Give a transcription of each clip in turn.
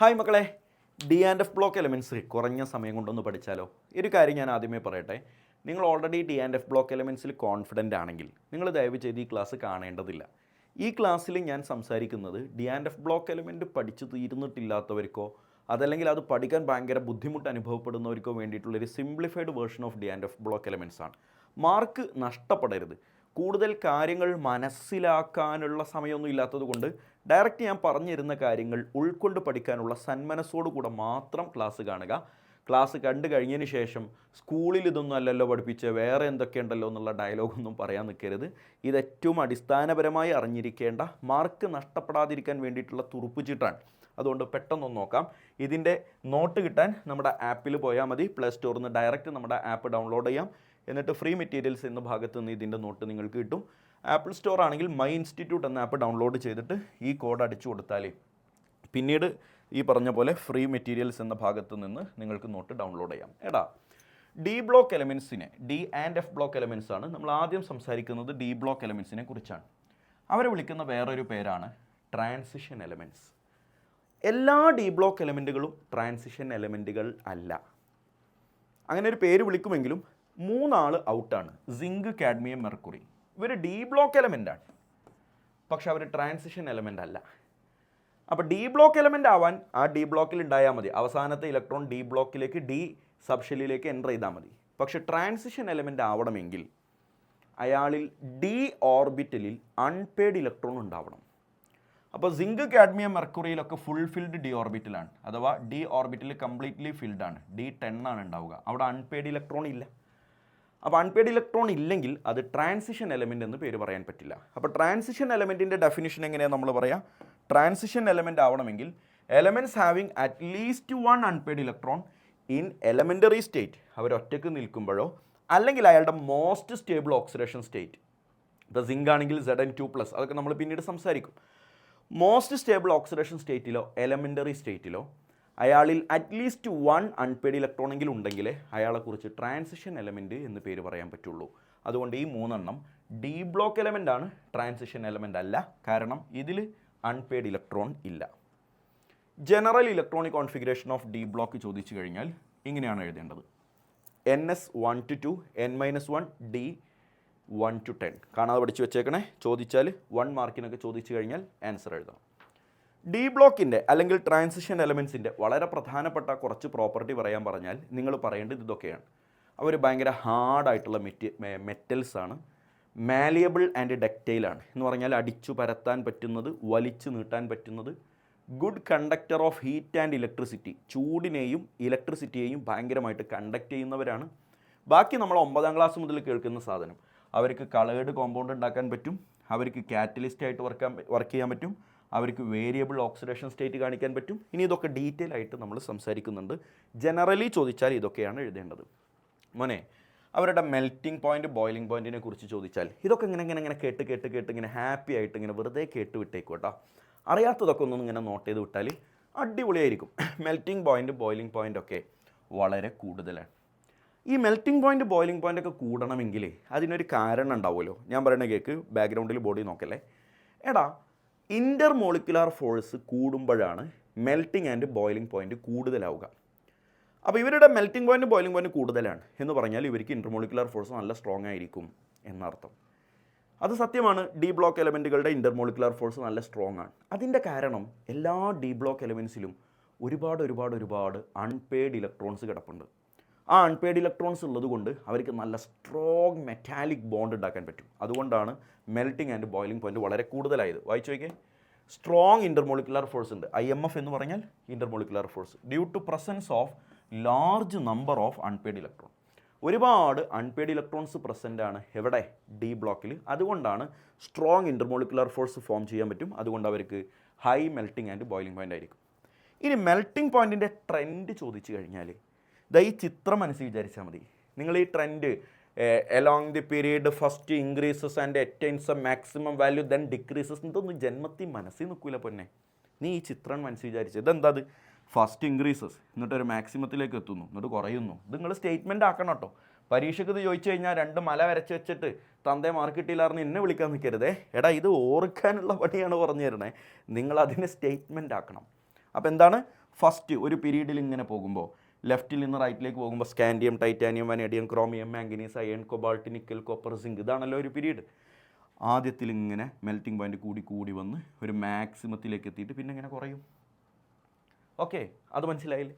Hi മക്കളെ, D and F block elements കുറഞ്ഞ സമയം കൊണ്ടൊന്ന് പഠിച്ചാലോ? ഒരു കാര്യം ഞാൻ ആദ്യമേ പറയട്ടെ. നിങ്ങൾ already D and F block എലമെൻറ്റ്സിൽ കോൺഫിഡൻ്റ് ആണെങ്കിൽ നിങ്ങൾ ദയവ് ചെയ്ത് ഈ ക്ലാസ് കാണേണ്ടതില്ല. ഈ ക്ലാസ്സിൽ ഞാൻ സംസാരിക്കുന്നത് D and F block element പഠിച്ചു തീർന്നിട്ടില്ലാത്തവർക്കോ അതല്ലെങ്കിൽ അത് പഠിക്കാൻ ഭയങ്കര ബുദ്ധിമുട്ട് അനുഭവപ്പെടുന്നവർക്കോ വേണ്ടിയിട്ടുള്ളൊരു simplified version of D and F block elements ആണ്. മാർക്ക് നഷ്ടപ്പെടരുത്. കൂടുതൽ കാര്യങ്ങൾ മനസ്സിലാക്കാനുള്ള സമയമൊന്നും ഇല്ലാത്തത് കൊണ്ട് ഡയറക്റ്റ് ഞാൻ പറഞ്ഞിരുന്ന കാര്യങ്ങൾ ഉൾക്കൊണ്ട് പഠിക്കാനുള്ള സന്മനസ്സോടുകൂടെ മാത്രം ക്ലാസ് കാണുക. ക്ലാസ് കണ്ടു കഴിഞ്ഞതിന് ശേഷം സ്കൂളിൽ ഇതൊന്നും അല്ലല്ലോ പഠിപ്പിച്ച് വേറെ എന്തൊക്കെയുണ്ടല്ലോ എന്നുള്ള ഡയലോഗൊന്നും പറയാൻ നിൽക്കരുത്. ഇത് ഏറ്റവും അടിസ്ഥാനപരമായി അറിഞ്ഞിരിക്കേണ്ട, മാർക്ക് നഷ്ടപ്പെടാതിരിക്കാൻ വേണ്ടിയിട്ടുള്ള തുറുപ്പുചീട്ടാണ്. അതുകൊണ്ട് പെട്ടെന്നൊന്ന് നോക്കാം. ഇതിൻ്റെ നോട്ട് കിട്ടാൻ നമ്മുടെ ആപ്പിൽ പോയാൽ മതി. പ്ലേ സ്റ്റോറിൽ നിന്ന് ഡയറക്റ്റ് നമ്മുടെ ആപ്പ് ഡൗൺലോഡ് ചെയ്യാം. എന്നിട്ട് ഫ്രീ മെറ്റീരിയൽസ് എന്ന ഭാഗത്ത് നിന്ന് ഇതിൻ്റെ നോട്ട് നിങ്ങൾക്ക് കിട്ടും. ആപ്പിൾ സ്റ്റോർ ആണെങ്കിൽ മൈ ഇൻസ്റ്റിറ്റ്യൂട്ട് എന്ന ആപ്പ് ഡൗൺലോഡ് ചെയ്തിട്ട് ഈ കോഡ് അടിച്ചു കൊടുത്താൽ പിന്നീട് ഈ പറഞ്ഞ പോലെ ഫ്രീ മെറ്റീരിയൽസ് എന്ന ഭാഗത്ത് നിന്ന് നിങ്ങൾക്ക് നോട്ട് ഡൗൺലോഡ് ചെയ്യാം. ഡി ബ്ലോക്ക് എലമെൻസിനെ, D and F block elements ആണ് നമ്മൾ ആദ്യം സംസാരിക്കുന്നത്. ഡി ബ്ലോക്ക് എലമെൻസിനെ കുറിച്ചാണ്. അവരെ വിളിക്കുന്ന വേറൊരു പേരാണ് ട്രാൻസിഷൻ എലമെൻറ്റ്സ്. എല്ലാ ഡി ബ്ലോക്ക് എലമെൻറ്റുകളും ട്രാൻസിഷൻ എലമെൻറ്റുകൾ അല്ല. അങ്ങനെ ഒരു പേര് വിളിക്കുമെങ്കിലും മൂന്നാൾ ഔട്ടാണ്. Zinc, cadmium, mercury. ഇവർ ഡി ബ്ലോക്ക് എലമെൻ്റാണ്, പക്ഷെ അവർ ട്രാൻസിഷൻ എലമെൻ്റ് അല്ല. അപ്പോൾ ഡി ബ്ലോക്ക് എലമെൻ്റ് ആവാൻ ആ ഡി ബ്ലോക്കിൽ ഉണ്ടായാൽ മതി. അവസാനത്തെ ഇലക്ട്രോൺ ഡി ബ്ലോക്കിലേക്ക്, ഡി സബ്ഷെല്ലിലേക്ക് എൻ്റർ ചെയ്താൽ മതി. പക്ഷെ ട്രാൻസിഷൻ എലമെൻ്റ് ആവണമെങ്കിൽ അയാളിൽ ഡി ഓർബിറ്റലിൽ അൺപെയ്ഡ് ഇലക്ട്രോൺ ഉണ്ടാവണം. അപ്പോൾ സിങ്ക്, കാഡ്മിയം, മെർക്കുറിയിലൊക്കെ ഫുൾഫിൽഡ് ഡി ഓർബിറ്റലാണ്, അഥവാ ഡി ഓർബിറ്റൽ കംപ്ലീറ്റ്ലി ഫിൽഡ് ആണ്. D10 ആണ് ഉണ്ടാവുക. അവിടെ അൺപെയ്ഡ് ഇലക്ട്രോൺ ഇല്ല. അപ്പോൾ അൺപെയ്ഡ് ഇലക്ട്രോൺ ഇല്ലെങ്കിൽ അത് ട്രാൻസിഷൻ എലമെൻ്റ് എന്ന് പേര് പറയാൻ പറ്റില്ല. അപ്പോൾ ട്രാൻസിഷൻ എലമെൻറ്റിൻ്റെ ഡെഫിനിഷൻ എങ്ങനെയാണ് നമ്മൾ പറയാം? ട്രാൻസിഷൻ എലമെൻ്റ് ആവണമെങ്കിൽ elements having at least one unpaired electron in elementary state, അവരൊറ്റയ്ക്ക് നിൽക്കുമ്പോഴോ അല്ലെങ്കിൽ അയാളുടെ മോസ്റ്റ് സ്റ്റേബിൾ ഓക്സിഡേഷൻ സ്റ്റേറ്റ്. ഇപ്പോൾ സിങ്ക് ആണെങ്കിൽ Zn2+, അതൊക്കെ നമ്മൾ പിന്നീട് സംസാരിക്കും. മോസ്റ്റ് സ്റ്റേബിൾ ഓക്സിഡേഷൻ സ്റ്റേറ്റിലോ എലമെൻ്ററി സ്റ്റേറ്റിലോ അയാളിൽ അറ്റ്ലീസ്റ്റ് വൺ അൺപെയ്ഡ് ഇലക്ട്രോൺ എങ്കിലും ഉണ്ടെങ്കിൽ അയാളെക്കുറിച്ച് ട്രാൻസിഷൻ എലമെൻറ്റ് എന്ന് പേര് പറയാൻ പറ്റുള്ളൂ. അതുകൊണ്ട് ഈ മൂന്നെണ്ണം ഡി ബ്ലോക്ക് എലമെൻ്റ് ആണ്, ട്രാൻസിഷൻ എലമെൻ്റ് അല്ല. കാരണം ഇതിൽ അൺപെയ്ഡ് ഇലക്ട്രോൺ ഇല്ല. General electronic configuration of D block ചോദിച്ചു കഴിഞ്ഞാൽ ഇങ്ങനെയാണ് എഴുതേണ്ടത്: NS1 to 2, N-1, D1 to 10. കാണാതെ പഠിച്ചു വെച്ചേക്കണേ. ചോദിച്ചാൽ 1 മാർക്കിനൊക്കെ ചോദിച്ചു കഴിഞ്ഞാൽ ആൻസർ എഴുതണം. ഡി ബ്ലോക്കിൻ്റെ അല്ലെങ്കിൽ ട്രാൻസിഷൻ എലമെൻസിൻ്റെ വളരെ പ്രധാനപ്പെട്ട കുറച്ച് പ്രോപ്പർട്ടി പറയാൻ പറഞ്ഞാൽ നിങ്ങൾ പറയേണ്ടത് ഇതൊക്കെയാണ്. അവർ ഭയങ്കര ഹാർഡായിട്ടുള്ള മെറ്റൽസാണ്. മാലിയബിൾ ആൻഡ് ഡക്റ്റൈലാണ് എന്ന് പറഞ്ഞാൽ അടിച്ചു പരത്താൻ പറ്റുന്നത്, വലിച്ചു നീട്ടാൻ പറ്റുന്നത്. Good conductor of heat and electricity, ചൂടിനെയും ഇലക്ട്രിസിറ്റിയെയും ഭയങ്കരമായിട്ട് കണ്ടക്ട് ചെയ്യുന്നവരാണ്. ബാക്കി നമ്മൾ 9ാം ക്ലാസ് മുതൽ കേൾക്കുന്ന സാധനം. അവർക്ക് കളേർഡ് കോമ്പൗണ്ട് ഉണ്ടാക്കാൻ പറ്റും, അവർക്ക് കാറ്റലിസ്റ്റ് ആയിട്ട് വർക്ക് ചെയ്യാൻ പറ്റും, അവർക്ക് വേരിയബിൾ ഓക്സിഡേഷൻ സ്റ്റേറ്റ് കാണിക്കാൻ പറ്റും. ഇനി ഇതൊക്കെ ഡീറ്റെയിൽ ആയിട്ട് നമ്മൾ സംസാരിക്കുന്നുണ്ട്. ജനറലി ചോദിച്ചാൽ ഇതൊക്കെയാണ് എഴുതേണ്ടത്. മോനെ, അവരുടെ മെൽറ്റിംഗ് പോയിന്റ്, ബോയിലിംഗ് പോയിന്റിനെ കുറിച്ച് ചോദിച്ചാൽ ഇതൊക്കെ ഇങ്ങനെ കേട്ട് ഇങ്ങനെ ഹാപ്പി ആയിട്ട് ഇങ്ങനെ വെറുതെ കേട്ട് വിട്ടേക്കും കേട്ടോ. അറിയാത്തതൊക്കെ ഒന്നും ഇങ്ങനെ നോട്ട് ചെയ്ത് വിട്ടാൽ അടിപൊളിയായിരിക്കും. മെൽറ്റിംഗ് പോയിന്റ്, ബോയിലിംഗ് പോയിന്റ് ഒക്കെ വളരെ കൂടുതലാണ്. ഈ മെൽറ്റിംഗ് പോയിന്റ്, ബോയിലിംഗ് പോയിന്റ് ഒക്കെ കൂടണമെങ്കിൽ അതിനൊരു കാരണം ഉണ്ടാവുമല്ലോ. ഞാൻ പറയുന്ന കേക്ക്, ബാക്ക്ഗ്രൗണ്ടിൽ ബോഡി നോക്കല്ലേ. ഇൻ്റർമോളിക്കുലാർ ഫോഴ്സ് കൂടുമ്പോഴാണ് മെൽറ്റിംഗ് ആൻഡ് ബോയിലിംഗ് പോയിന്റ് കൂടുതലാവുക. അപ്പോൾ ഇവരുടെ മെൽറ്റിംഗ് പോയിന്റ്, ബോയിലിംഗ് പോയിന്റ് കൂടുതലാണ് എന്ന് പറഞ്ഞാൽ ഇവർക്ക് ഇൻ്റർമോളിക്കുലാർ ഫോഴ്സ് നല്ല സ്ട്രോങ് ആയിരിക്കും എന്നർത്ഥം. അത് സത്യമാണ്. ഡി ബ്ലോക്ക് എലമെൻറ്റുകളുടെ ഇൻ്റർമോളിക്കുലാർ ഫോഴ്സ് നല്ല സ്ട്രോങ് ആണ്. അതിൻ്റെ കാരണം എല്ലാ ഡി ബ്ലോക്ക് എലമെൻസിലും ഒരുപാട് അൺപെയ്ഡ് ഇലക്ട്രോൺസ് കിടപ്പുണ്ട്. ആ അൺപെയ്ഡ് ഇലക്ട്രോൺസ് ഉള്ളത് കൊണ്ട് അവർക്ക് നല്ല സ്ട്രോങ് മെറ്റാലിക് ബോണ്ട് ഉണ്ടാക്കാൻ പറ്റും. അതുകൊണ്ടാണ് മെൽറ്റിംഗ് ആൻഡ് ബോയിലിംഗ് പോയിന്റ് വളരെ കൂടുതലായത്. വായിച്ചു നോക്കിയേ. സ്ട്രോങ് ഇൻ്റർമോളിക്കുലാർ ഫോഴ്സ് ഉണ്ട്. IMF എന്ന് പറഞ്ഞാൽ intermolecular force due to presence of large number of unpaired electron. ഒരുപാട് അൺപെയ്ഡ് ഇലക്ട്രോൺസ് പ്രസൻ്റ് ആണ് എവിടെ? ഡി ബ്ലോക്കിൽ. അതുകൊണ്ടാണ് സ്ട്രോങ് ഇൻ്റർമോളിക്കുലാർ ഫോഴ്സ് ഫോം ചെയ്യാൻ പറ്റും. അതുകൊണ്ട് അവർക്ക് high melting and boiling point ആയിരിക്കും. ഇനി മെൽറ്റിംഗ് പോയിൻറ്റിൻ്റെ ട്രെൻഡ് ചോദിച്ചു കഴിഞ്ഞാൽ ഈ ചിത്രം മനസ്സിൽ വിചാരിച്ചാൽ മതി. നിങ്ങൾ ഈ trend along the period first increases and attains A maximum value then decreases, ഇതൊന്നും ജന്മത്തിൽ മനസ്സിൽ നിൽക്കില്ല പൊന്നെ. നീ ഈ ചിത്രം മനസ്സിൽ വിചാരിച്ചത് ഇതെന്താ? അത് ഫസ്റ്റ് ഇൻക്രീസസ്, എന്നിട്ട് ഒരു മാക്സിമത്തിലേക്ക് എത്തുന്നു, എന്നിട്ട് കുറയുന്നു. ഇത് നിങ്ങൾ സ്റ്റേറ്റ്മെൻറ്റ് ആക്കണം കേട്ടോ. പരീക്ഷയ്ക്ക് ഇത് ചോദിച്ചു കഴിഞ്ഞാൽ 2 മല വരച്ച് വെച്ചിട്ട് തന്തേ മാർക്ക് കിട്ടിയില്ലായിരുന്നു എന്നെ വിളിക്കാൻ നിൽക്കരുതേ. ഇത് ഓർക്കാനുള്ള പണിയാണ് പറഞ്ഞു തരണേ. നിങ്ങളതിനെ സ്റ്റേറ്റ്മെൻറ്റ് ആക്കണം. അപ്പോൾ എന്താണ്? ഫസ്റ്റ് ഒരു പീരീഡിൽ ഇങ്ങനെ പോകുമ്പോൾ ലെഫ്റ്റിൽ നിന്ന് റൈറ്റിലേക്ക് പോകുമ്പോൾ scandium, titanium, vanadium, chromium, manganese, iron, cobalt, nickel, copper, zinc, ഇതാണല്ലോ ഒരു പീരീഡ്. ആദ്യത്തിൽ ഇങ്ങനെ മെൽറ്റിംഗ് പോയിന്റ് കൂടി കൂടി വന്ന് ഒരു മാക്സിമത്തിലേക്ക് എത്തിയിട്ട് പിന്നെ ഇങ്ങനെ കുറയും. ഓക്കെ, അത് മനസ്സിലായില്ലേ?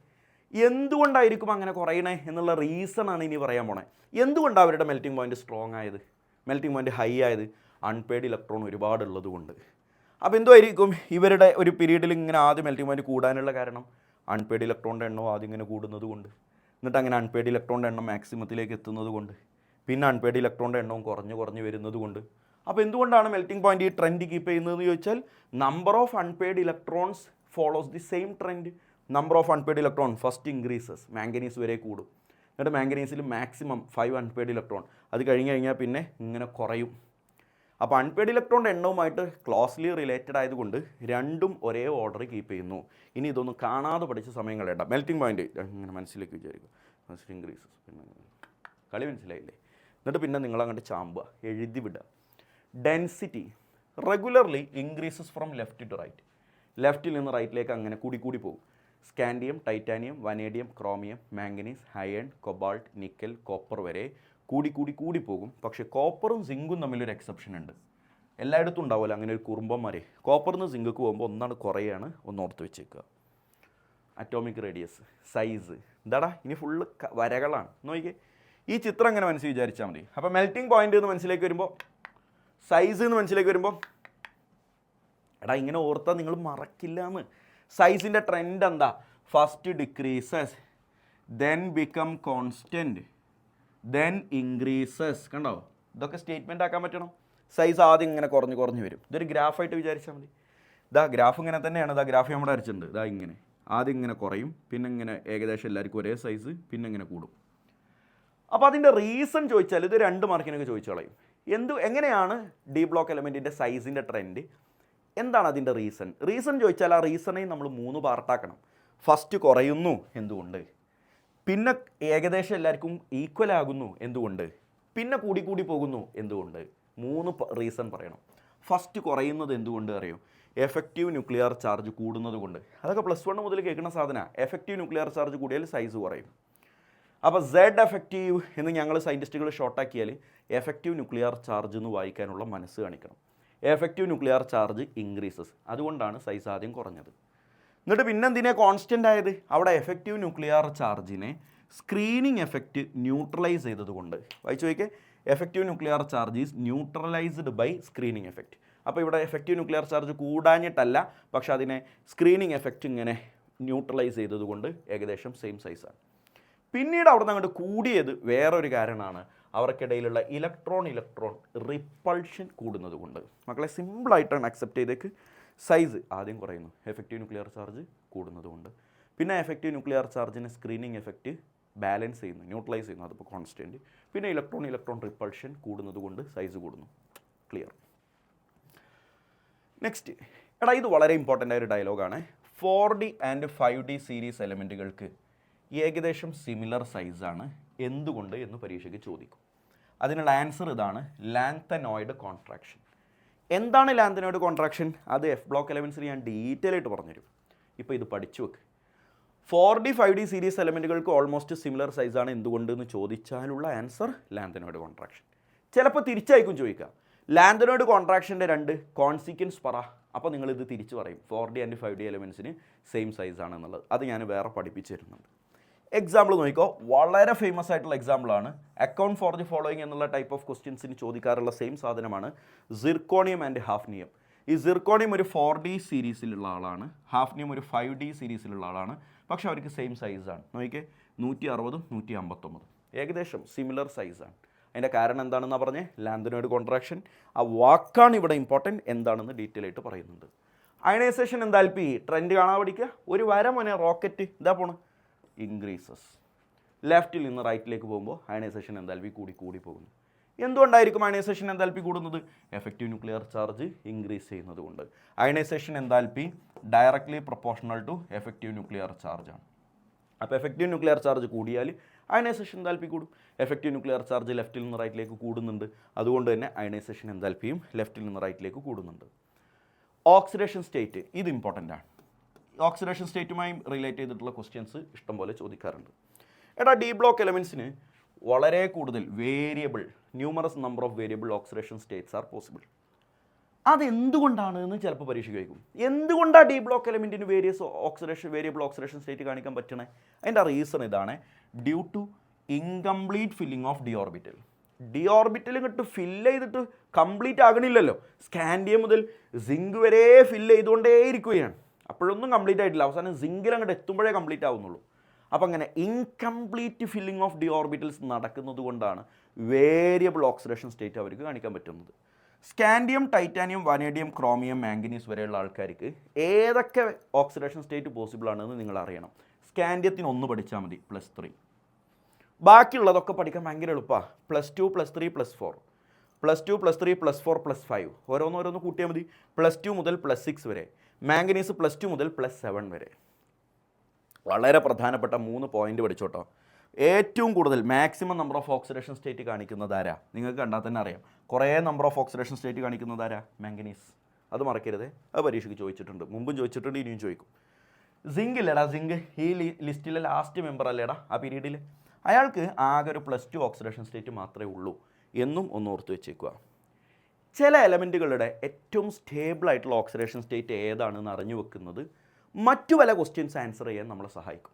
എന്തുകൊണ്ടായിരിക്കും അങ്ങനെ കുറയണേ എന്നുള്ള റീസണാണ് ഇനി പറയാൻ പോണേ. എന്തുകൊണ്ടാണ് അവരുടെ മെൽറ്റിംഗ് പോയിന്റ് സ്ട്രോങ് ആയത്, മെൽറ്റിംഗ് പോയിന്റ് ഹൈ ആയത്? അൺപെയ്ഡ് ഇലക്ട്രോൺ ഒരുപാടുള്ളത് കൊണ്ട്. അപ്പോൾ എന്തുമായിരിക്കും ഇവരുടെ ഒരു പീരീഡിൽ ഇങ്ങനെ ആദ്യം മെൽറ്റിംഗ് പോയിന്റ് കൂടാനുള്ള കാരണം? അൺപെയ്ഡ് ഇലക്ട്രോണിൻ്റെ എണ്ണം ആദ്യം ഇങ്ങനെ കൂടുന്നത് കൊണ്ട്, എന്നിട്ട് അങ്ങനെ അൺപെയ്ഡ് ഇലക്ട്രോണിൻ്റെ എണ്ണം മാക്സിമത്തിലേക്ക് എത്തുന്നത് കൊണ്ട്, പിന്നെ അൺപെയ്ഡ് ഇലക്ട്രോണിൻ്റെ എണ്ണവും കുറഞ്ഞ് വരുന്നത് കൊണ്ട്. അപ്പോൾ എന്തുകൊണ്ടാണ് മെൽറ്റിംഗ് പോയിന്റ് ഈ ട്രെൻഡ് കീപ്പ് ചെയ്യുന്നതെന്ന് ചോദിച്ചാൽ, number of unpaired electrons follows the same trend. Number of unpaired electron first increases, manganese വരെ കൂടും, എന്നിട്ട് മാംഗനീസിൽ മാക്സിമം 5 അൺപെയ്ഡ് ഇലക്ട്രോൺ, അത് കഴിഞ്ഞാൽ പിന്നെ ഇങ്ങനെ കുറയും. അപ്പോൾ അൺപെയ്ഡ് ഇലക്ട്രോണിൻ്റെ എണ്ണവുമായിട്ട് ക്ലോസ്ലി റിലേറ്റഡ് ആയതുകൊണ്ട് രണ്ടും ഒരേ ഓർഡർ കീപ്പ് ചെയ്യുന്നു. ഇനി ഇതൊന്നും കാണാതെ പഠിച്ച സമയം കളയണ്ട. മെൽറ്റിംഗ് പോയിന്റ് ഇങ്ങനെ മനസ്സിലേക്ക് വിചാരിക്കും, ഫസ്റ്റ് ഇൻക്രീസസ്, പിന്നെ കളി മനസ്സിലായില്ലേ? എന്നിട്ട് പിന്നെ നിങ്ങളങ്ങോട്ട് ചാമ്പുക, എഴുതി വിടുക. Density regularly increases from left to right. ലെഫ്റ്റിൽ നിന്ന് റൈറ്റിലേക്ക് അങ്ങനെ കൂടി കൂടി പോകും. Scandium, titanium, vanadium, chromium, manganese, iron, cobalt, nickel, copper വരെ കൂടി കൂടി കൂടി പോകും. പക്ഷേ കോപ്പറും സിങ്കും തമ്മിലൊരു എക്സെപ്ഷൻ ഉണ്ട്. എല്ലായിടത്തും ഉണ്ടാവില്ല അങ്ങനെ ഒരു കുറുമ്പന്മാരെ. കോപ്പറിന്ന് സിങ്കുക്ക് പോകുമ്പോൾ ഒന്നാണ് കുറയാണ്, ഒന്ന് ഓർത്ത് വെച്ചേക്കുക. അറ്റോമിക് റേഡിയസ്, സൈസ്, എന്താടാ ഇനി ഫുള്ള് വരകളാണ്. നോക്കിക്കേ, ഈ ചിത്രം അങ്ങനെ മനസ്സിൽ വിചാരിച്ചാൽ മതി. അപ്പോൾ മെൽറ്റിംഗ് പോയിന്റ് എന്ന് മനസ്സിലേക്ക് വരുമ്പോൾ, സൈസ് എന്ന് മനസ്സിലേക്ക് വരുമ്പോൾ, എടാ ഇങ്ങനെ ഓർത്താൽ നിങ്ങൾ മറക്കില്ല എന്ന്. സൈസിൻ്റെ ട്രെൻഡ് എന്താ? First decreases, then become constant, then increases. കണ്ടോ? ഇതൊക്കെ സ്റ്റേറ്റ്മെൻ്റ് ആക്കാൻ പറ്റണം. സൈസ് ആദ്യം ഇങ്ങനെ കുറഞ്ഞ് വരും. ഇതൊരു ഗ്രാഫായിട്ട് വിചാരിച്ചാൽ മതി. ഇതാ ഗ്രാഫ് ഇങ്ങനെ തന്നെയാണ്. ഇതാ ഗ്രാഫ് നമ്മുടെ വരച്ചിട്ടുണ്ട്. ഇതാ ഇങ്ങനെ ആദ്യം ഇങ്ങനെ കുറയും, പിന്നെ ഇങ്ങനെ ഏകദേശം എല്ലാവർക്കും ഒരേ സൈസ്, പിന്നെ ഇങ്ങനെ കൂടും. അപ്പോൾ അതിൻ്റെ റീസൺ ചോദിച്ചാൽ ഇത് 2 മാർക്കിനൊക്കെ ചോദിച്ചു കളയും. എങ്ങനെയാണ് ഡി ബ്ലോക്ക് എലമെൻറ്റിൻ്റെ സൈസിൻ്റെ ട്രെൻഡ്, എന്താണ് അതിൻ്റെ റീസൺ ചോദിച്ചാൽ ആ റീസണെ നമ്മൾ 3 പാർട്ടാക്കണം. ഫസ്റ്റ് കുറയുന്നു, എന്തുകൊണ്ട്? പിന്നെ ഏകദേശം എല്ലാവർക്കും ഈക്വൽ ആകുന്നു, എന്തുകൊണ്ട്? പിന്നെ കൂടി കൂടി പോകുന്നു, എന്തുകൊണ്ട്? 3 റീസൺ പറയണം. ഫസ്റ്റ് കുറയുന്നത് എന്തുകൊണ്ട് അറിയോ? എഫക്റ്റീവ് ന്യൂക്ലിയർ ചാർജ് കൂടുന്നത് കൊണ്ട്. അതൊക്കെ +1 മുതൽ കേൾക്കുന്ന സാധനമാണ്. എഫക്റ്റീവ് ന്യൂക്ലിയർ ചാർജ് കൂടിയാൽ സൈസ് കുറയും. അപ്പോൾ Z എഫക്റ്റീവ് എന്ന് ഞങ്ങൾ സയൻറ്റിസ്റ്റുകൾ ഷോർട്ടാക്കിയാൽ എഫക്റ്റീവ് ന്യൂക്ലിയർ ചാർജ് എന്ന് വായിക്കാനുള്ള മനസ്സ് കാണിക്കണം. എഫക്റ്റീവ് ന്യൂക്ലിയർ ചാർജ് ഇൻക്രീസസ്, അതുകൊണ്ടാണ് സൈസ് ആദ്യം കുറഞ്ഞത്. എന്നിട്ട് പിന്നെ എന്തിനാ കോൺസ്റ്റൻ്റ് ആയത്? അവിടെ എഫക്റ്റീവ് ന്യൂക്ലിയർ ചാർജിനെ സ്ക്രീനിങ് എഫക്റ്റ് ന്യൂട്രലൈസ് ചെയ്തതുകൊണ്ട്. വായിച്ചു നോക്കിയേ, effective nuclear charge is neutralised by screening effect. അപ്പോൾ ഇവിടെ എഫക്റ്റീവ് ന്യൂക്ലിയർ ചാർജ് കൂടാഞ്ഞിട്ടല്ല, പക്ഷെ അതിനെ സ്ക്രീനിങ് എഫക്റ്റ് ഇങ്ങനെ ന്യൂട്രലൈസ് ചെയ്തതുകൊണ്ട് ഏകദേശം സെയിം സൈസാണ്. പിന്നീട് അവിടെ നിന്ന് അങ്ങോട്ട് കൂടിയത് വേറൊരു കാരണമാണ്, അവർക്കിടയിലുള്ള ഇലക്ട്രോൺ റിപ്പൾഷൻ കൂടുന്നത് കൊണ്ട്. മക്കളെ സിമ്പിളായിട്ടാണ് അക്സെപ്റ്റ് ചെയ്തേക്ക്. സൈസ് ആദ്യം കുറയുന്നു, എഫക്റ്റീവ് ന്യൂക്ലിയർ ചാർജ് കൂടുന്നത് കൊണ്ട്. പിന്നെ എഫക്റ്റീവ് ന്യൂക്ലിയർ ചാർജിന് സ്ക്രീനിങ് എഫക്റ്റ് ബാലൻസ് ചെയ്യുന്നു, ന്യൂട്രലൈസ് ചെയ്യുന്നു, അതിപ്പോൾ കോൺസ്റ്റൻറ്റ്. പിന്നെ ഇലക്ട്രോൺ റിപ്പൾഷൻ കൂടുന്നത് കൊണ്ട് സൈസ് കൂടുന്നു. ക്ലിയർ? നെക്സ്റ്റ്, എടാ ഇത് വളരെ ഇമ്പോർട്ടൻ്റ് ആയ ഒരു ഡയലോഗാണ്. 4D ആൻഡ് 5D സീരീസ് എലമെൻറ്റുകൾക്ക് ഏകദേശം സിമിലർ സൈസാണ്, എന്തുകൊണ്ട് എന്ന് പരീക്ഷയ്ക്ക് ചോദിക്കും. അതിനുള്ള ആൻസർ ഇതാണ്, ലാന്തനോയിഡ് കോൺട്രാക്ഷൻ. എന്താണ് ലാന്തനോയിഡ് കോൺട്രാക്ഷൻ? അത് എഫ് ബ്ലോക്ക് എലമെൻറ്റ്സിൽ ഞാൻ ഡീറ്റെയിൽ ആയിട്ട് പറഞ്ഞുതരും. ഇപ്പോൾ ഇത് പഠിച്ചു വെക്ക്. 4D 5D series എലമെൻറ്റുകൾക്ക് almost similar സൈസാണ്, എന്തുകൊണ്ട് എന്ന് ചോദിച്ചാലുള്ള ആൻസർ ലാന്തനോയിഡ് കോൺട്രാക്ഷൻ. ചിലപ്പോൾ തിരിച്ചായിരിക്കും ചോദിക്കുക, ലാന്തനോയിഡ് കോൺട്രാക്ഷൻ്റെ 2 കോൺസിക്വൻസ് പറ. അപ്പോൾ നിങ്ങളിത് തിരിച്ച് പറയും, 4D ആൻഡ് 5D എലമെൻറ്റ്സിന് സെയിം സൈസാണെന്നുള്ളത്. അത് ഞാൻ വേറെ പഠിപ്പിച്ചു തരുന്നുണ്ട്. എക്സാമ്പിൾ നോക്കിക്കോ, വളരെ ഫേമസ് ആയിട്ടുള്ള എക്സാമ്പിളാണ്. അക്കൗണ്ട് ഫോർ ദി ഫോളോയിങ് എന്നുള്ള ടൈപ്പ് ഓഫ് ക്വസ്റ്റ്യൻസിന് ചോദിക്കാറുള്ള സെയിം സാധനമാണ് സിർക്കോണിയം ആൻഡ് ഹാഫ്നിയം. ഈ സിർക്കോണിയം ഒരു 4D സീരീസിലുള്ള ആളാണ്, ഹാഫ്നിയം ഒരു 5D സീരീസിലുള്ള ആളാണ്. പക്ഷെ അവർക്ക് സെയിം സൈസാണ്. നോക്കിക്കേ, 160 159, ഏകദേശം സിമിലർ സൈസാണ്. അതിൻ്റെ കാരണം എന്താണെന്നാണ് പറഞ്ഞേ? Lanthanoid contraction. ആ വാക്കാണ് ഇവിടെ ഇമ്പോർട്ടൻറ്റ്, എന്താണെന്ന് ഡീറ്റെയിൽ ആയിട്ട് പറയുന്നുണ്ട്. അയണൈസേഷൻ എന്താൽപ്പി ട്രെൻഡ് കാണാൻ പഠിക്കുക. ഒരു വര മോനെ റോക്കറ്റ് ഇതാ പോണ്, ഇൻക്രീസസ്. ലെഫ്റ്റിൽ നിന്ന് റൈറ്റിലേക്ക് പോകുമ്പോൾ അയണൈസേഷൻ എന്താൽപ്പി കൂടി പോകുന്നു. എന്തുകൊണ്ടായിരിക്കും അയണൈസേഷൻ എന്താൽപ്പി കൂടുന്നത്? എഫക്റ്റീവ് ന്യൂക്ലിയർ ചാർജ് ഇൻക്രീസ് ചെയ്യുന്നത് കൊണ്ട്. Ionisation enthalpy directly proportional to effective nuclear ചാർജാണ്. അപ്പോൾ എഫക്റ്റീവ് ന്യൂക്ലിയർ ചാർജ് കൂടിയാൽ അയണൈസേഷൻ എന്താൽപ്പി കൂടും. എഫക്റ്റീവ് ന്യൂക്ലിയർ ചാർജ് ലെഫ്റ്റിൽ നിന്ന് റൈറ്റിലേക്ക് കൂടുന്നുണ്ട്, അതുകൊണ്ട് തന്നെ അയണൈസേഷൻ എന്താൽപ്പിയും ലെഫ്റ്റിൽ നിന്ന് റൈറ്റിലേക്ക് കൂടുന്നുണ്ട്. ഓക്സിഡേഷൻ സ്റ്റേറ്റ് ഇത് ഇമ്പോർട്ടൻ്റ് ആണ്. ഓക്സിഡേഷൻ സ്റ്റേറ്റുമായി റിലേറ്റ് ചെയ്തിട്ടുള്ള ക്വസ്റ്റ്യൻസ് ഇഷ്ടംപോലെ ചോദിക്കാറുണ്ട്. എടാ ഡി ബ്ലോക്ക് എലമെൻസിന് വളരെ കൂടുതൽ variable numerous number of variable oxidation states are possible. അതെന്തുകൊണ്ടാണ് എന്ന് ചിലപ്പോൾ പരീക്ഷ ചോദിക്കും. എന്തുകൊണ്ടാണ് ഡി ബ്ലോക്ക് എലമെൻറ്റിന് വേരിയബിൾ ഓക്സിഡേഷൻ സ്റ്റേറ്റ് കാണിക്കാൻ പറ്റണേ? അതിൻ്റെ റീസൺ ഇതാണ്, due to incomplete filling of D orbital. D orbital ഇങ്ങോട്ട് ഫില്ല് ചെയ്തിട്ട് കംപ്ലീറ്റ് ആകണില്ലല്ലോ. സ്കാൻഡിയം മുതൽ സിങ്ക് വരെ ഫില്ല് ചെയ്തുകൊണ്ടേയിരിക്കുകയാണ്. അപ്പോഴൊന്നും കംപ്ലീറ്റ് ആയിട്ടില്ല. അവസാനം സിങ്കിൽ അങ്ങോട്ട് എത്തുമ്പോഴേ കംപ്ലീറ്റ് ആവുന്നുള്ളൂ. അപ്പോൾ അങ്ങനെ incomplete filling of D orbitals നടക്കുന്നത് കൊണ്ടാണ് വേരിയബിൾ ഓക്സിഡേഷൻ സ്റ്റേറ്റ് അവർക്ക് കാണിക്കാൻ പറ്റുന്നത്. Scandium, titanium, vanadium, chromium, manganese വരെയുള്ള ആൾക്കാർക്ക് ഏതൊക്കെ ഓക്സിഡേഷൻ സ്റ്റേറ്റ് പോസിബിൾ ആണെന്ന് നിങ്ങൾ അറിയണം. സ്കാൻഡിയത്തിന് 1 പഠിച്ചാൽ മതി, +3. ബാക്കിയുള്ളതൊക്കെ പഠിക്കാൻ ഭയങ്കര എളുപ്പമാണ്. +2, +3, +4, +2, +3, +4, +5 ഓരോന്നോരോന്ന് കൂട്ടിയാൽ മതി. +2 മുതൽ +6 വരെ. മാംഗനീസ് +2 മുതൽ +7 വരെ. വളരെ പ്രധാനപ്പെട്ട 3 പോയിന്റ് പഠിച്ചോട്ടോ. ഏറ്റവും കൂടുതൽ maximum number of oxidation state കാണിക്കുന്നത് ആരാ? നിങ്ങൾക്ക് കണ്ടാൽ തന്നെ അറിയാം. കുറേ നമ്പർ ഓഫ് ഓക്സിഡേഷൻ സ്റ്റേറ്റ് കാണിക്കുന്നത് ആരാ? മാംഗനീസ്. അത് മറക്കരുത്, അത് പരീക്ഷയ്ക്ക് ചോദിച്ചിട്ടുണ്ട്, മുമ്പും ചോദിച്ചിട്ടുണ്ട്, ഇനിയും ചോദിക്കും. സിങ്ക് ഇല്ലടാ, സിങ്ക് ഈ ലിസ്റ്റിലെ ലാസ്റ്റ് മെമ്പർ അല്ലേടാ ആ പീരീഡിൽ. അയാൾക്ക് ആകെ ഒരു +2 ഓക്സിഡേഷൻ സ്റ്റേറ്റ് മാത്രമേ ഉള്ളൂ എന്നും ഒന്ന് ഓർത്ത് വെച്ചേക്കുക. ചില എലമെൻറ്റുകളുടെ ഏറ്റവും സ്റ്റേബിൾ ആയിട്ടുള്ള ഓക്സിഡേഷൻ സ്റ്റേറ്റ് ഏതാണെന്ന് അറിഞ്ഞു വെക്കുന്നത് മറ്റു പല ക്വസ്റ്റ്യൻസ് ആൻസർ ചെയ്യാൻ നമ്മളെ സഹായിക്കും.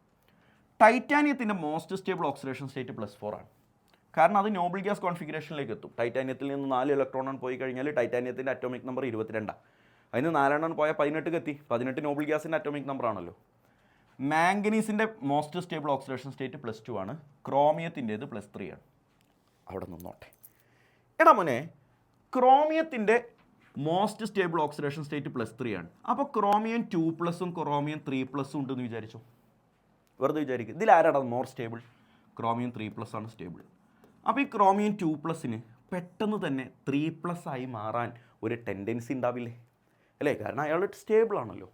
ടൈറ്റാനിയത്തിൻ്റെ മോസ്റ്റ് സ്റ്റേബിൾ ഓക്സിഡേഷൻ സ്റ്റേറ്റ് +4 ആണ്. കാരണം അത് നോബിൾ ഗ്യാസ് കോൺഫിഗറേഷനിലേക്ക് എത്തും. ടൈറ്റാനിയത്തിൽ നിന്ന് 4 ഇലക്ട്രോൺ പോയി കഴിഞ്ഞാൽ ടൈറ്റാനിയത്തിൻ്റെ അറ്റോമിക് നമ്പർ 22. അതിന് 4 പോയാൽ 18 എത്തി. 18 നോബിൾ ഗ്യാസിൻ്റെ അറ്റോമിക് നമ്പർ ആണല്ലോ. മാംഗനീസിൻ്റെ മോസ്റ്റ് സ്റ്റേബിൾ ഓക്സിഡേഷൻ സ്റ്റേറ്റ് +2 ആണ്. ക്രോമിയത്തിൻ്റേത് +3 ആണ്. അവിടെ നിന്നോട്ടെ. എടാ മോനെ, ക്രോമിയത്തിൻ്റെ മോസ്റ്റ് സ്റ്റേബിൾ ഓക്സിഡേഷൻ സ്റ്റേറ്റ് +3 ആണ്. അപ്പോൾ ക്രോമിയം 2+ഉം ക്രോമിയം 3+ഉം ഉണ്ടെന്ന് വിചാരിച്ചോ. വെറുതെ വിചാരിക്കും, ഇതിലാരാടാ മോർ സ്റ്റേബിൾ? ക്രോമിയം 3+ ആണ് സ്റ്റേബിൾ. അപ്പോൾ ഈ ക്രോമിയം 2+ന് പെട്ടെന്ന് തന്നെ 3+ ആയി മാറാൻ ഒരു ടെൻഡൻസി ഉണ്ടാവില്ലേ? അല്ലേ? കാരണം അയാൾ സ്റ്റേബിൾ ആണല്ലോ.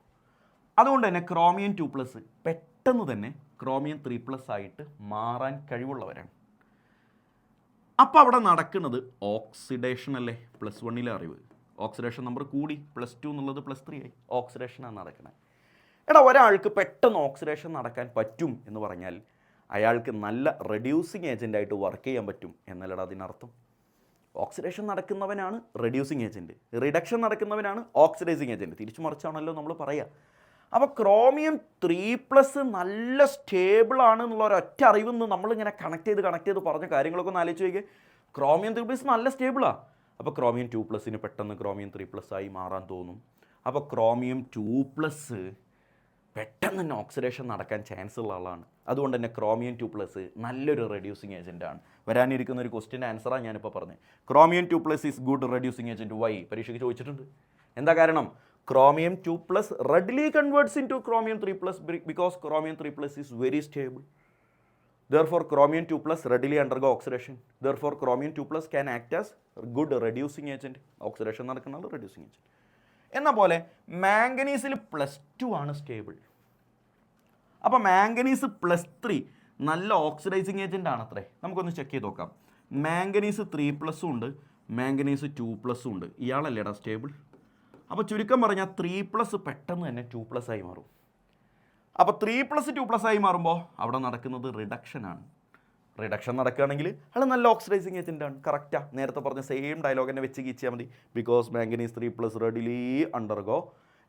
അതുകൊണ്ട് തന്നെ ക്രോമിയം 2+ പെട്ടെന്ന് തന്നെ ക്രോമിയം 3+ ആയിട്ട് മാറാൻ കഴിവുള്ളവരാണ്. അപ്പോൾ അവിടെ നടക്കുന്നത് ഓക്സിഡേഷൻ അല്ലേ? +1 അറിവ്. ഓക്സിഡേഷൻ നമ്പർ കൂടി, +2 എന്നുള്ളത് +3 ആയി. ഓക്സിഡേഷനാണ് നടക്കുന്നത്. എടാ, ഒരാൾക്ക് പെട്ടെന്ന് ഓക്സിഡേഷൻ നടക്കാൻ പറ്റും എന്ന് പറഞ്ഞാൽ അയാൾക്ക് നല്ല റെഡ്യൂസിങ് ഏജൻ്റായിട്ട് വർക്ക് ചെയ്യാൻ പറ്റും എന്നല്ലടാ അതിനർത്ഥം. ഓക്സിഡേഷൻ നടക്കുന്നവനാണ് റെഡ്യൂസിങ് ഏജൻറ്റ്, റിഡക്ഷൻ നടക്കുന്നവനാണ് ഓക്സിഡൈസിങ് ഏജൻറ്റ്. തിരിച്ചു മറിച്ചാണല്ലോ നമ്മൾ പറയുക. അപ്പോൾ ക്രോമിയം 3+ നല്ല സ്റ്റേബിൾ ആണ് എന്നുള്ള ഒരൊറ്റ അറിവിൽ നിന്ന് നമ്മളിങ്ങനെ കണക്ട് ചെയ്ത് പറഞ്ഞ കാര്യങ്ങളൊക്കെ ഒന്ന് ആലോചിച്ച് നോക്കിയാൽ ക്രോമിയം 3+ നല്ല സ്റ്റേബിളാണ്. അപ്പോൾ ക്രോമിയം 2+ന് പെട്ടെന്ന് ക്രോമിയം 3+ ആയി മാറാൻ തോന്നും. അപ്പോൾ ക്രോമിയം 2+ പെട്ടെന്ന് തന്നെ ഓക്സിഡേഷൻ നടക്കാൻ ചാൻസ് ഉള്ള ആളാണ്. അതുകൊണ്ട് തന്നെ ക്രോമിയം 2+ നല്ലൊരു റെഡ്യൂസിങ് ഏജൻറ്റാണ്. വരാനിരിക്കുന്ന ഒരു ക്വസ്റ്റ്യൻ്റെ ആൻസറാണ് ഞാനിപ്പോൾ പറഞ്ഞത്. Chromium 2+ is good reducing agent. Why? പരീക്ഷയ്ക്ക് ചോദിച്ചിട്ടുണ്ട്. എന്താ കാരണം? Chromium 2+ readily converts into chromium 3+ because chromium 3+ is very stable. Therefore, chromium 2+ readily undergo oxidation. Therefore, chromium 2+ can act as good reducing agent. Oxidation നടക്കുന്നത് reducing agent. എന്ന പോലെ മാംഗനീസിൽ +2 ആണ് stable. അപ്പോൾ manganese +3 നല്ല ഓക്സിഡൈസിങ് ഏജൻ്റ് ആണത്രേ. നമുക്കൊന്ന് ചെക്ക് ചെയ്ത് നോക്കാം. Manganese 3+ ഉണ്ട്, മാംഗനീസ് 2+ ഉണ്ട്. ഇയാളല്ലേടാ സ്റ്റേബിൾ. അപ്പോൾ ചുരുക്കം പറഞ്ഞാൽ 3+ പെട്ടെന്ന് തന്നെ 2+ ആയി മാറും. അപ്പോൾ 3+ 2+ ആയി മാറുമ്പോൾ അവിടെ നടക്കുന്നത് റിഡക്ഷനാണ്. റിഡക്ഷൻ നടക്കുകയാണെങ്കിൽ അയാൾ നല്ല ഓക്സിഡൈസിങ് ഏജൻ്റാണ്. കറക്റ്റാണ്. നേരത്തെ പറഞ്ഞ സെയിം ഡയലോഗ് തന്നെ വെച്ച് കീച്ചാൽ മതി. Because manganese 3+ readily undergo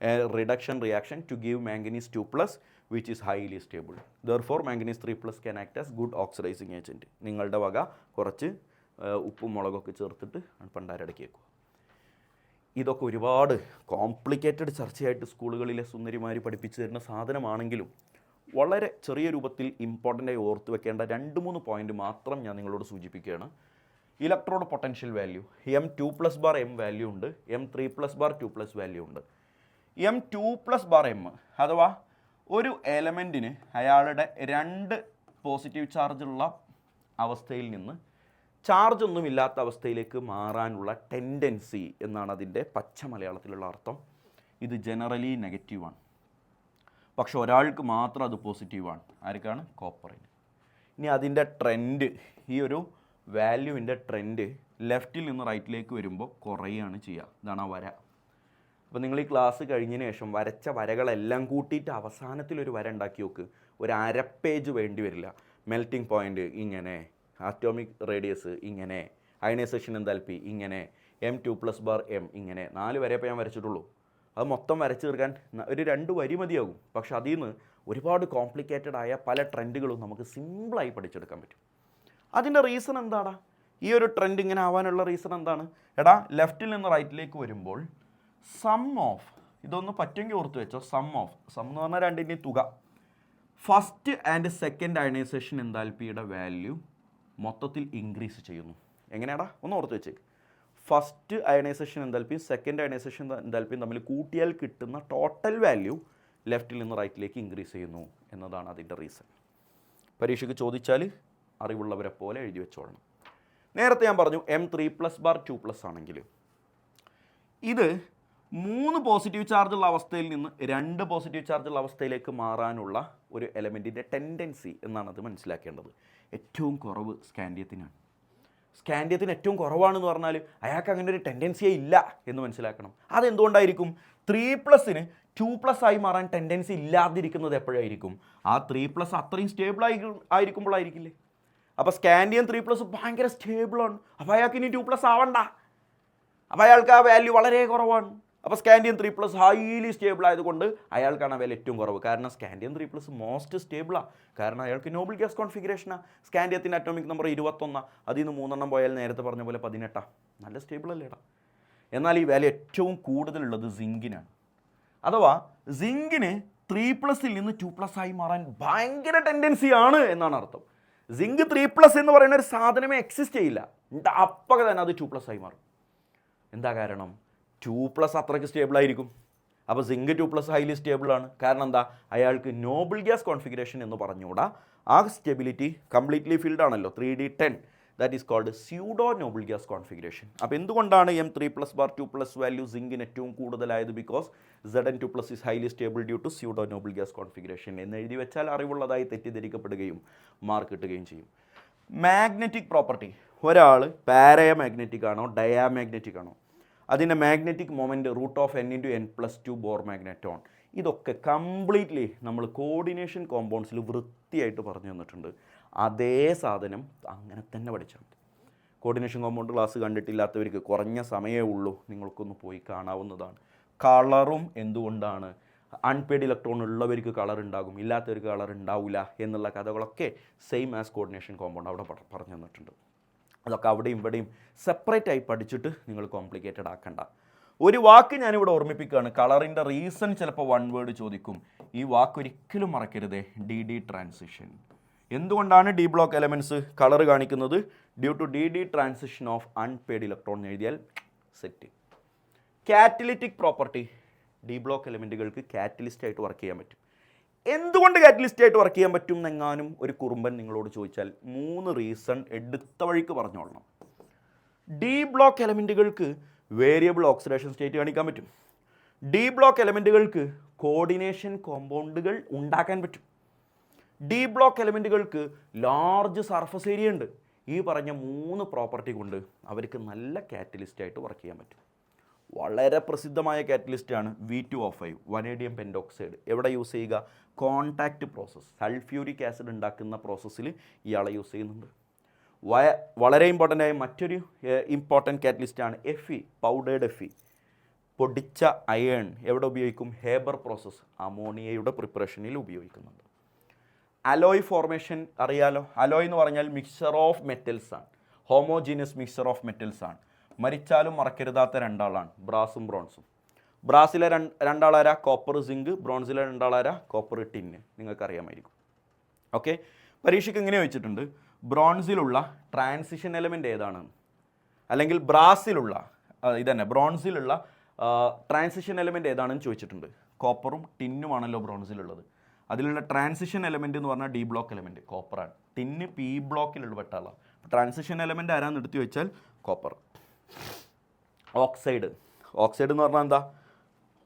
a reduction reaction to give manganese 2+ which is highly stable. Therefore, manganese 3+ can act as good oxidizing agent. നിങ്ങളുടെ വക കുറച്ച് ഉപ്പും മുളകൊക്കെ ചേർത്തിട്ട് പണ്ടാരടക്കി വെക്കുക. ഇതൊക്കെ ഒരുപാട് കോംപ്ലിക്കേറ്റഡ് ചർച്ചയായിട്ട് സ്കൂളുകളിലെ സുന്ദരിമാർ പഠിപ്പിച്ചു തരുന്ന സാധനമാണെങ്കിലും വളരെ ചെറിയ രൂപത്തിൽ ഇമ്പോർട്ടൻ്റായി ഓർത്ത് വെക്കേണ്ട 2-3 പോയിന്റ് മാത്രം ഞാൻ നിങ്ങളോട് സൂചിപ്പിക്കുകയാണ്. Electrode potential value M2+ bar M value ഉണ്ട്, M3+ ബാർ 2+ വാല്യൂ ഉണ്ട്. M2+ ബാർ M അഥവാ ഒരു എലമെൻറ്റിന് അയാളുടെ 2 പോസിറ്റീവ് ചാർജുള്ള അവസ്ഥയിൽ നിന്ന് ചാർജ് ഒന്നുമില്ലാത്ത അവസ്ഥയിലേക്ക് മാറാനുള്ള ടെൻഡൻസി എന്നാണ് അതിൻ്റെ പച്ച മലയാളത്തിലുള്ള അർത്ഥം. ഇത് ജനറലി നെഗറ്റീവാണ്. പക്ഷെ ഒരാൾക്ക് മാത്രം അത് പോസിറ്റീവാണ്. ആർക്കാണ്? കോപ്പറിന്. ഇനി അതിൻ്റെ ട്രെൻഡ്, ഈ ഒരു വാല്യൂവിൻ്റെ ട്രെൻഡ് ലെഫ്റ്റിൽ നിന്ന് റൈറ്റിലേക്ക് വരുമ്പോൾ കുറയുകയാണ് ചെയ്യുക. ഇതാണ് ആ വര. അപ്പോൾ നിങ്ങൾ ഈ ക്ലാസ് കഴിഞ്ഞതിന് ശേഷം വരച്ച വരകളെല്ലാം കൂട്ടിയിട്ട് അവസാനത്തിലൊരു വര ഉണ്ടാക്കി നോക്ക്. ഒരു അര പേജ് വേണ്ടി വരില്ല. മെൽറ്റിംഗ് പോയിൻ്റ് ഇങ്ങനെ, ആറ്റോമിക് റേഡിയസ് ഇങ്ങനെ, അയണൈസേഷൻ എൻതാൽപ്പി ഇങ്ങനെ, M2+M ഇങ്ങനെ 4 വരെ ഇപ്പോൾ ഞാൻ വരച്ചിട്ടുള്ളൂ. അത് മൊത്തം വരച്ച് തീർക്കാൻ ഒരു 2 വരി മതിയാകും. പക്ഷെ അതിൽ നിന്ന് ഒരുപാട് കോംപ്ലിക്കേറ്റഡ് ആയ പല ട്രെൻഡുകളും നമുക്ക് സിമ്പിളായി പഠിച്ചെടുക്കാൻ പറ്റും. അതിൻ്റെ റീസൺ എന്താടാ? ഈ ഒരു ട്രെൻഡ് ഇങ്ങനെ ആവാനുള്ള റീസൺ എന്താണ്? എടാ, ലെഫ്റ്റിൽ നിന്ന് റൈറ്റിലേക്ക് വരുമ്പോൾ സം ഓഫ്, ഇതൊന്ന് പറ്റുമെങ്കിൽ ഓർത്ത് വെച്ചോ, സം എന്ന് പറഞ്ഞാൽ രണ്ടിൻ്റെയും തുക, ഫസ്റ്റ് ആൻഡ് സെക്കൻഡ് അയണൈസേഷൻ എൻതാൽപ്പിയുടെ വാല്യൂ മൊത്തത്തിൽ ഇൻക്രീസ് ചെയ്യുന്നു. എങ്ങനെയാടാ? ഒന്ന് ഓർത്ത് വെച്ചേക്ക്. ഫസ്റ്റ് അയണൈസേഷൻ എൻതാൽപ്പിയും സെക്കൻഡ് അയണൈസേഷൻ എൻതാൽപ്പിയും തമ്മിൽ കൂട്ടിയാൽ കിട്ടുന്ന ടോട്ടൽ വാല്യൂ ലെഫ്റ്റിൽ നിന്ന് റൈറ്റിലേക്ക് ഇൻക്രീസ് ചെയ്യുന്നു എന്നതാണ് അതിൻ്റെ റീസൺ. പരീക്ഷയ്ക്ക് ചോദിച്ചാൽ അറിവുള്ളവരെ പോലെ എഴുതി വെച്ചോളണം. നേരത്തെ ഞാൻ പറഞ്ഞു M3+2+ ആണെങ്കിൽ ഇത് 3 പോസിറ്റീവ് ചാർജുള്ള അവസ്ഥയിൽ നിന്ന് 2 പോസിറ്റീവ് ചാർജുള്ള അവസ്ഥയിലേക്ക് മാറാനുള്ള ഒരു എലമെൻറ്റിൻ്റെ ടെൻഡൻസി എന്നാണ് അത് മനസ്സിലാക്കേണ്ടത്. ഏറ്റവും കുറവ് സ്കാൻഡിയത്തിനാണ്. സ്കാൻഡിയത്തിന് ഏറ്റവും കുറവാണെന്ന് പറഞ്ഞാൽ അയാൾക്ക് അങ്ങനെ ഒരു ടെൻഡൻസിയേ ഇല്ല എന്ന് മനസ്സിലാക്കണം. അതെന്തുകൊണ്ടായിരിക്കും? 3+ന് 2+ ആയി മാറാൻ ടെൻഡൻസി ഇല്ലാതിരിക്കുന്നത് എപ്പോഴായിരിക്കും? ആ 3+ അത്രയും സ്റ്റേബിൾ ആയിരിക്കുമ്പോഴായിരിക്കില്ലേ? അപ്പോൾ സ്കാൻഡിയം 3+ ഭയങ്കര സ്റ്റേബിളാണ്. അപ്പോൾ അയാൾക്ക് ഇനി 2+ ആവണ്ട. അപ്പോൾ അയാൾക്ക് ആ വാല്യൂ വളരെ കുറവാണ്. അപ്പോൾ സ്കാൻഡിയം 3+ ഹൈലി സ്റ്റേബിൾ ആയതുകൊണ്ട് അയാൾക്കാണ് ആ വാല്യൂ ഏറ്റവും കുറവ്. കാരണം സ്കാൻഡിയം 3+ മോസ്റ്റ് സ്റ്റേബിളാണ്. കാരണം അയാൾക്ക് നോബിൾ ഗ്യാസ് കോൺഫിഗറേഷനാണ്. സ്കാൻഡിയത്തിൻ്റെ അറ്റോമിക് നമ്പർ 21, അതിൽ നിന്ന് 3 പോയാൽ നേരത്തെ പറഞ്ഞ പോലെ 18. നല്ല സ്റ്റേബിൾ അല്ലേടാ. എന്നാൽ ഈ വാല്യൂ ഏറ്റവും കൂടുതലുള്ളത് സിങ്കിനാണ്. അഥവാ സിങ്കിന് 3+ൽ നിന്ന് 2+ ആയി മാറാൻ ഭയങ്കര ടെൻഡൻസിയാണ് എന്നാണ് അർത്ഥം. സിങ്ക് 3+ എന്ന് പറയുന്ന ഒരു സാധനമേ എക്സിസ്റ്റ് ചെയ്യില്ല. അപ്പം തന്നെ അത് 2+ ആയി മാറും. എന്താ കാരണം? 2+ അത്രയ്ക്ക് സ്റ്റേബിളായിരിക്കും. അപ്പോൾ സിങ്ക് 2+ ഹൈലി സ്റ്റേബിളാണ്. കാരണം എന്താ? അയാൾക്ക് നോബിൾ ഗ്യാസ് കോൺഫിഗറേഷൻ എന്ന് പറഞ്ഞുകൂടാ. ആ സ്റ്റെബിലിറ്റി കംപ്ലീറ്റ്ലി ഫിൽഡ് ആണല്ലോ, 3D10. That is called pseudo noble gas configuration. അപ്പോൾ എന്തുകൊണ്ടാണ് M3+2+ വാല്യൂ സിങ്കിന് ഏറ്റവും കൂടുതലായത്? Because Zn2+ is highly stable due to pseudo noble gas configuration എന്ന് എഴുതി വെച്ചാൽ അറിവുള്ളതായി തെറ്റിദ്ധരിക്കപ്പെടുകയും മാർക്ക് കിട്ടുകയും ചെയ്യും. മാഗ്നറ്റിക് പ്രോപ്പർട്ടി, ഒരാൾ പാരമാഗ്നറ്റിക് ആണോ ഡയാമാഗ്നറ്റിക് ആണോ, അതിൻ്റെ magnetic moment √n × n+2 bore magneton. ഇതൊക്കെ കംപ്ലീറ്റ്ലി നമ്മൾ കോർഡിനേഷൻ കോമ്പൗണ്ട്സിൽ വൃത്തിയായിട്ട് പറഞ്ഞു തന്നിട്ടുണ്ട്. അതേ സാധനം അങ്ങനെ തന്നെ പഠിച്ചാൽ മതി. കോർഡിനേഷൻ കോമ്പൗണ്ട് ക്ലാസ് കണ്ടിട്ടില്ലാത്തവർക്ക് കുറഞ്ഞ സമയമേ ഉള്ളൂ, നിങ്ങൾക്കൊന്ന് പോയി കാണാവുന്നതാണ്. കളറും എന്തുകൊണ്ടാണ് അൺപെയ്ഡ് ഇലക്ട്രോൺ ഉള്ളവർക്ക് കളർ ഉണ്ടാകും, ഇല്ലാത്തവർക്ക് കളർ ഉണ്ടാവില്ല എന്നുള്ള കഥകളൊക്കെ സെയിം ആസ് കോർഡിനേഷൻ കോമ്പൗണ്ട് അവിടെ പറഞ്ഞു തന്നിട്ടുണ്ട്. അതൊക്കെ അവിടെയും ഇവിടെയും സെപ്പറേറ്റ് ആയി പഠിച്ചിട്ട് നിങ്ങൾ കോംപ്ലിക്കേറ്റഡ് ആക്കണ്ട. ഒരു വാക്ക് ഞാനിവിടെ ഓർമ്മിപ്പിക്കുകയാണ്. കളറിൻ്റെ റീസൺ ചിലപ്പോൾ 1 വേർഡ് ചോദിക്കും. ഈ വാക്ക് ഒരിക്കലും മറക്കരുതേ, DD ട്രാൻസിഷൻ. എന്തുകൊണ്ടാണ് ഡി ബ്ലോക്ക് എലമെൻറ്റ്സ് കളർ കാണിക്കുന്നത്? Due to DD transition of unpaired electron എഴുതിയാൽ set. Catalytic property, D block എലമെൻറ്റുകൾക്ക് കാറ്റലിസ്റ്റ് ആയിട്ട് വർക്ക് ചെയ്യാൻ പറ്റും. എന്തുകൊണ്ട് കാറ്റലിസ്റ്റ് ആയിട്ട് വർക്ക് ചെയ്യാൻ പറ്റും എന്നെങ്ങാനും ഒരു കുറുമ്പൻ നിങ്ങളോട് ചോദിച്ചാൽ 3 റീസൺ എടുത്ത വഴിക്ക് പറഞ്ഞോളണം. ഡി ബ്ലോക്ക് എലമെൻറ്റുകൾക്ക് വേരിയബിൾ ഓക്സിഡേഷൻ സ്റ്റേറ്റ് കാണിക്കാൻ പറ്റും. ഡി ബ്ലോക്ക് എലമെൻറ്റുകൾക്ക് കോർഡിനേഷൻ കോമ്പൗണ്ടുകൾ ഉണ്ടാക്കാൻ പറ്റും. ഡി ബ്ലോക്ക് എലമെൻറ്റുകൾക്ക് ലാർജ് സർഫസ് ഏരിയ ഉണ്ട്. ഈ പറഞ്ഞ 3 പ്രോപ്പർട്ടി കൊണ്ട് അവർക്ക് നല്ല കാറ്റലിസ്റ്റ് ആയിട്ട് വർക്ക് ചെയ്യാൻ പറ്റും. വളരെ പ്രസിദ്ധമായ കാറ്റലിസ്റ്റാണ് V2O5, വനേഡിയം പെൻഡോക്സൈഡ്. എവിടെ യൂസ് ചെയ്യുക? കോൺടാക്റ്റ് പ്രോസസ്സ്, സൾഫ്യൂരിക് ആസിഡ് ഉണ്ടാക്കുന്ന പ്രോസസ്സിൽ ഇയാളെ യൂസ് ചെയ്യുന്നുണ്ട്. വളരെ ഇമ്പോർട്ടൻ്റ് ആയ മറ്റൊരു ഇമ്പോർട്ടൻറ്റ് കാറ്റലിസ്റ്റാണ് Fe, പൗഡേർഡ് Fe. പൊടിച്ച അയേൺ എവിടെ ഉപയോഗിക്കും? ഹേബർ പ്രോസസ്സ്, അമോണിയയുടെ പ്രിപ്പറേഷനിൽ ഉപയോഗിക്കുന്നുണ്ട്. അലോയ് ഫോർമേഷൻ അറിയാലോ. അലോയ് എന്ന് പറഞ്ഞാൽ മിക്സ്ചർ ഓഫ് മെറ്റൽസ് ആണ്, ഹോമോജീനിയസ് മിക്സ്ചർ ഓഫ് മെറ്റൽസ് ആണ്. മരിച്ചാലും മറക്കരുതാത്ത 2 ആളാണ് ബ്രാസും ബ്രോൺസും. ബ്രാസിലെ 2 ആളാരാ? Copper zinc. ബ്രോൺസിലെ 2 ആളാരാ? Copper tin. നിങ്ങൾക്കറിയാമായിരിക്കും. ഓക്കെ, പരീക്ഷയ്ക്ക് ഇങ്ങനെ വെച്ചിട്ടുണ്ട്, ബ്രോൺസിലുള്ള ട്രാൻസിഷൻ എലമെൻറ്റ് ഏതാണ്? അല്ലെങ്കിൽ ബ്രാസിലുള്ള ഇതന്നെ ബ്രോൺസിലുള്ള ട്രാൻസിഷൻ എലമെൻറ്റ് ഏതാണെന്ന് ചോദിച്ചിട്ടുണ്ട്. കോപ്പറും ടിന്നുമാണല്ലോ ബ്രോൺസിലുള്ളത്. അതിലുള്ള ട്രാൻസിഷൻ എലമെൻറ്റ് എന്ന് പറഞ്ഞാൽ ഡി ബ്ലോക്ക് എലമെൻറ്റ് കോപ്പറാണ്. ടിന്ന് പി ബ്ലോക്കിലുള്ള പെട്ടാളാണ്. ട്രാൻസിഷൻ എലമെൻറ്റ് ആരാന്ന് എടുത്തു വെച്ചാൽ കോപ്പർ. ഓക്സൈഡ് എന്ന് പറഞ്ഞാൽ എന്താ?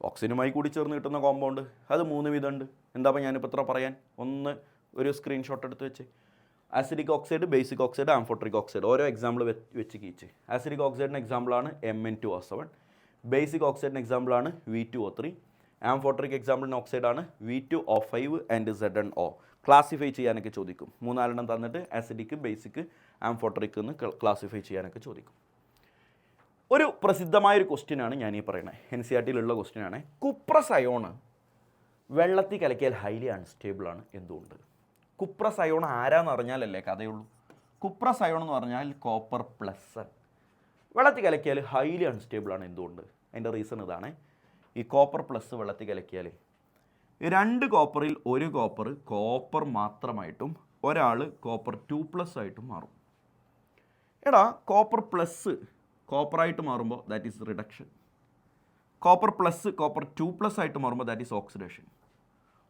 ഓക്സിജനുമായി കൂടി ചേർന്ന് കിട്ടുന്ന കോമ്പൗണ്ട്. അത് 3 വിധമുണ്ട്. എന്താ അപ്പോൾ ഞാനിപ്പോൾ ഇത്ര പറയാൻ? ഒന്ന് ഒരു സ്ക്രീൻഷോട്ട് എടുത്ത് വെച്ച്. Acidic oxide, basic oxide, amphoteric oxide. ഓരോ എക്സാമ്പിൾ വെച്ച് കീച്ച്. ആസിഡിക് ഓക്സൈഡിന് എക്സാമ്പിളാണ് Mn2O7. ബേസിക് ഓക്സൈഡിന് എക്സാമ്പിളാണ് V2O3. ആംഫോട്ടറിക് എക്സാമ്പിളിന് ഓക്സൈഡാണ് V2O5 ആൻഡ് ZnO. ക്ലാസിഫൈ ചെയ്യാനൊക്കെ ചോദിക്കും. 3-4 തന്നിട്ട് ആസിഡിക്, ബേസിക്, ആംഫോട്ടറിക് എന്ന് ക്ലാസിഫൈ ചെയ്യാനൊക്കെ ചോദിക്കും. ഒരു പ്രസിദ്ധമായൊരു ക്വസ്റ്റ്യനാണ് ഞാൻ ഈ പറയുന്നത്, NCERT-യിലുള്ള ക്വസ്റ്റ്യനാണ്. കുപ്രസ് അയോണ് വെള്ളത്തിൽ കലക്കിയാൽ ഹൈലി അൺസ്റ്റേബിൾ ആണ്, എന്തുകൊണ്ട്? കുപ്രസ് അയോൺ ആരാന്ന് അറിഞ്ഞാലല്ലേ കഥയുള്ളൂ. കുപ്രസ് അയോൺ എന്ന് പറഞ്ഞാൽ കോപ്പർ പ്ലസ്. വെള്ളത്തിൽ കലക്കിയാൽ ഹൈലി അൺസ്റ്റേബിൾ ആണ്, എന്തുകൊണ്ട്? അതിൻ്റെ റീസൺ ഇതാണ്. ഈ കോപ്പർ പ്ലസ് വെള്ളത്തിൽ കലക്കിയാൽ 2 കോപ്പറിൽ 1 കോപ്പർ മാത്രമായിട്ടും ഒരാൾ കോപ്പർ 2+ ആയിട്ടും മാറും. എടാ, കോപ്പർ പ്ലസ് കോപ്പറായിട്ട് മാറുമ്പോൾ that is reduction. Copper plus copper 2+ ആയിട്ട് മാറുമ്പോൾ ദാറ്റ് ഈസ് ഓക്സിഡേഷൻ.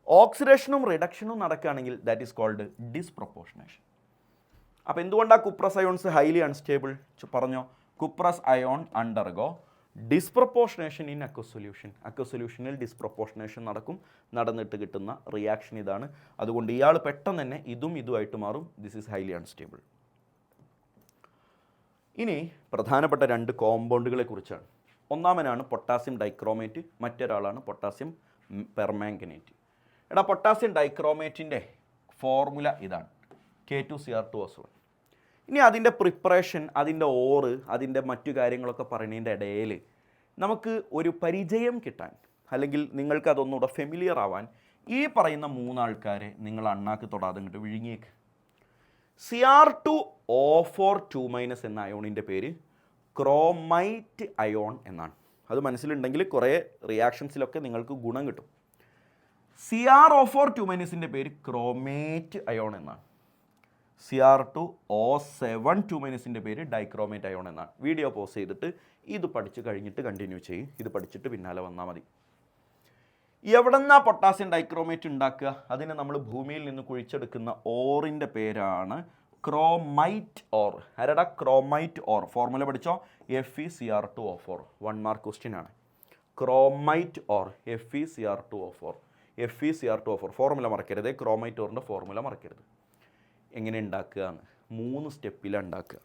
ഓക്സിഡേഷനും റിഡക്ഷനും നടക്കുകയാണെങ്കിൽ ദാറ്റ് ഈസ് കോൾഡ് ഡിസ്പ്രൊപ്പോർഷനേഷൻ. അപ്പോൾ എന്തുകൊണ്ടാണ് കുപ്രസ് അയോൺസ് ഹൈലി അൺസ്റ്റേബിൾ? പറഞ്ഞോ. Cuprous ion undergo disproportionation in aqueous solution. Aqueous സൊല്യൂഷനിൽ ഡിസ്പ്രൊപ്പോർഷനേഷൻ നടന്നിട്ട് കിട്ടുന്ന റിയാക്ഷൻ ഇതാണ്. അതുകൊണ്ട് ഇയാൾ പെട്ടെന്ന് തന്നെ ഇതുമായിട്ട് മാറും. This is highly unstable. ഇനി പ്രധാനപ്പെട്ട 2 കോമ്പൗണ്ടുകളെ കുറിച്ചാണ്. ഒന്നാമനാണ് പൊട്ടാസ്യം ഡൈക്രോമേറ്റ്, മറ്റൊരാളാണ് പൊട്ടാസ്യം പെർമാംഗനേറ്റ്. എടാ, പൊട്ടാസ്യം ഡൈക്രോമേറ്റിൻ്റെ ഫോർമുല ഇതാണ്, K2Cr2O1. ഇനി അതിൻ്റെ പ്രിപ്പറേഷൻ, അതിൻ്റെ അതിൻ്റെ മറ്റു കാര്യങ്ങളൊക്കെ പറയുന്നതിൻ്റെ ഇടയിൽ നമുക്ക് ഒരു പരിചയം കിട്ടാൻ, അല്ലെങ്കിൽ നിങ്ങൾക്ക് അതൊന്നുകൂടെ ഫെമിലിയർ ആവാൻ, ഈ പറയുന്ന 3 ആൾക്കാരെ നിങ്ങൾ അണ്ണാക്ക് തൊടാതെ ഇങ്ങോട്ട് വിഴുങ്ങിയേക്ക്. Cr2O4 എന്ന അയോണിൻ്റെ പേര് ക്രോമൈറ്റ് അയോൺ എന്നാണ്. അത് മനസ്സിലുണ്ടെങ്കിൽ കുറേ റിയാക്ഷൻസിലൊക്കെ നിങ്ങൾക്ക് ഗുണം കിട്ടും. Cr2O4 പേര് ക്രോമേറ്റ് അയോൺ എന്നാണ്. Cr2O7 പേര് ഡൈക്രോമേറ്റ് അയോൺ എന്നാണ്. വീഡിയോ പോസ് ചെയ്തിട്ട് ഇത് പഠിച്ച് കഴിഞ്ഞിട്ട് കണ്ടിന്യൂ ചെയ്യും. ഇത് പഠിച്ചിട്ട് പിന്നാലെ വന്നാൽ മതി. എവിടെന്നാ പൊട്ടാസ്യം ഡൈക്രോമേറ്റ് ഉണ്ടാക്കുക? അതിനെ നമ്മൾ ഭൂമിയിൽ നിന്ന് കുഴിച്ചെടുക്കുന്ന ഓറിൻ്റെ പേരാണ് ക്രോമൈറ്റ് ഓർ. ആരടാ? Chromite or. ഫോർമുല പഠിച്ചോ, FeCr2O4. 1 മാർക്ക് ക്വസ്റ്റ്യൻ ആണ്. Chromite or FeCr2O4. FeCr2O4 formula മറക്കരുത്. ക്രോമൈറ്റ് ഓറിൻ്റെ ഫോർമുല മറക്കരുത്. എങ്ങനെ ഉണ്ടാക്കുക എന്ന് 3 സ്റ്റെപ്പിലാണ് ഉണ്ടാക്കുക.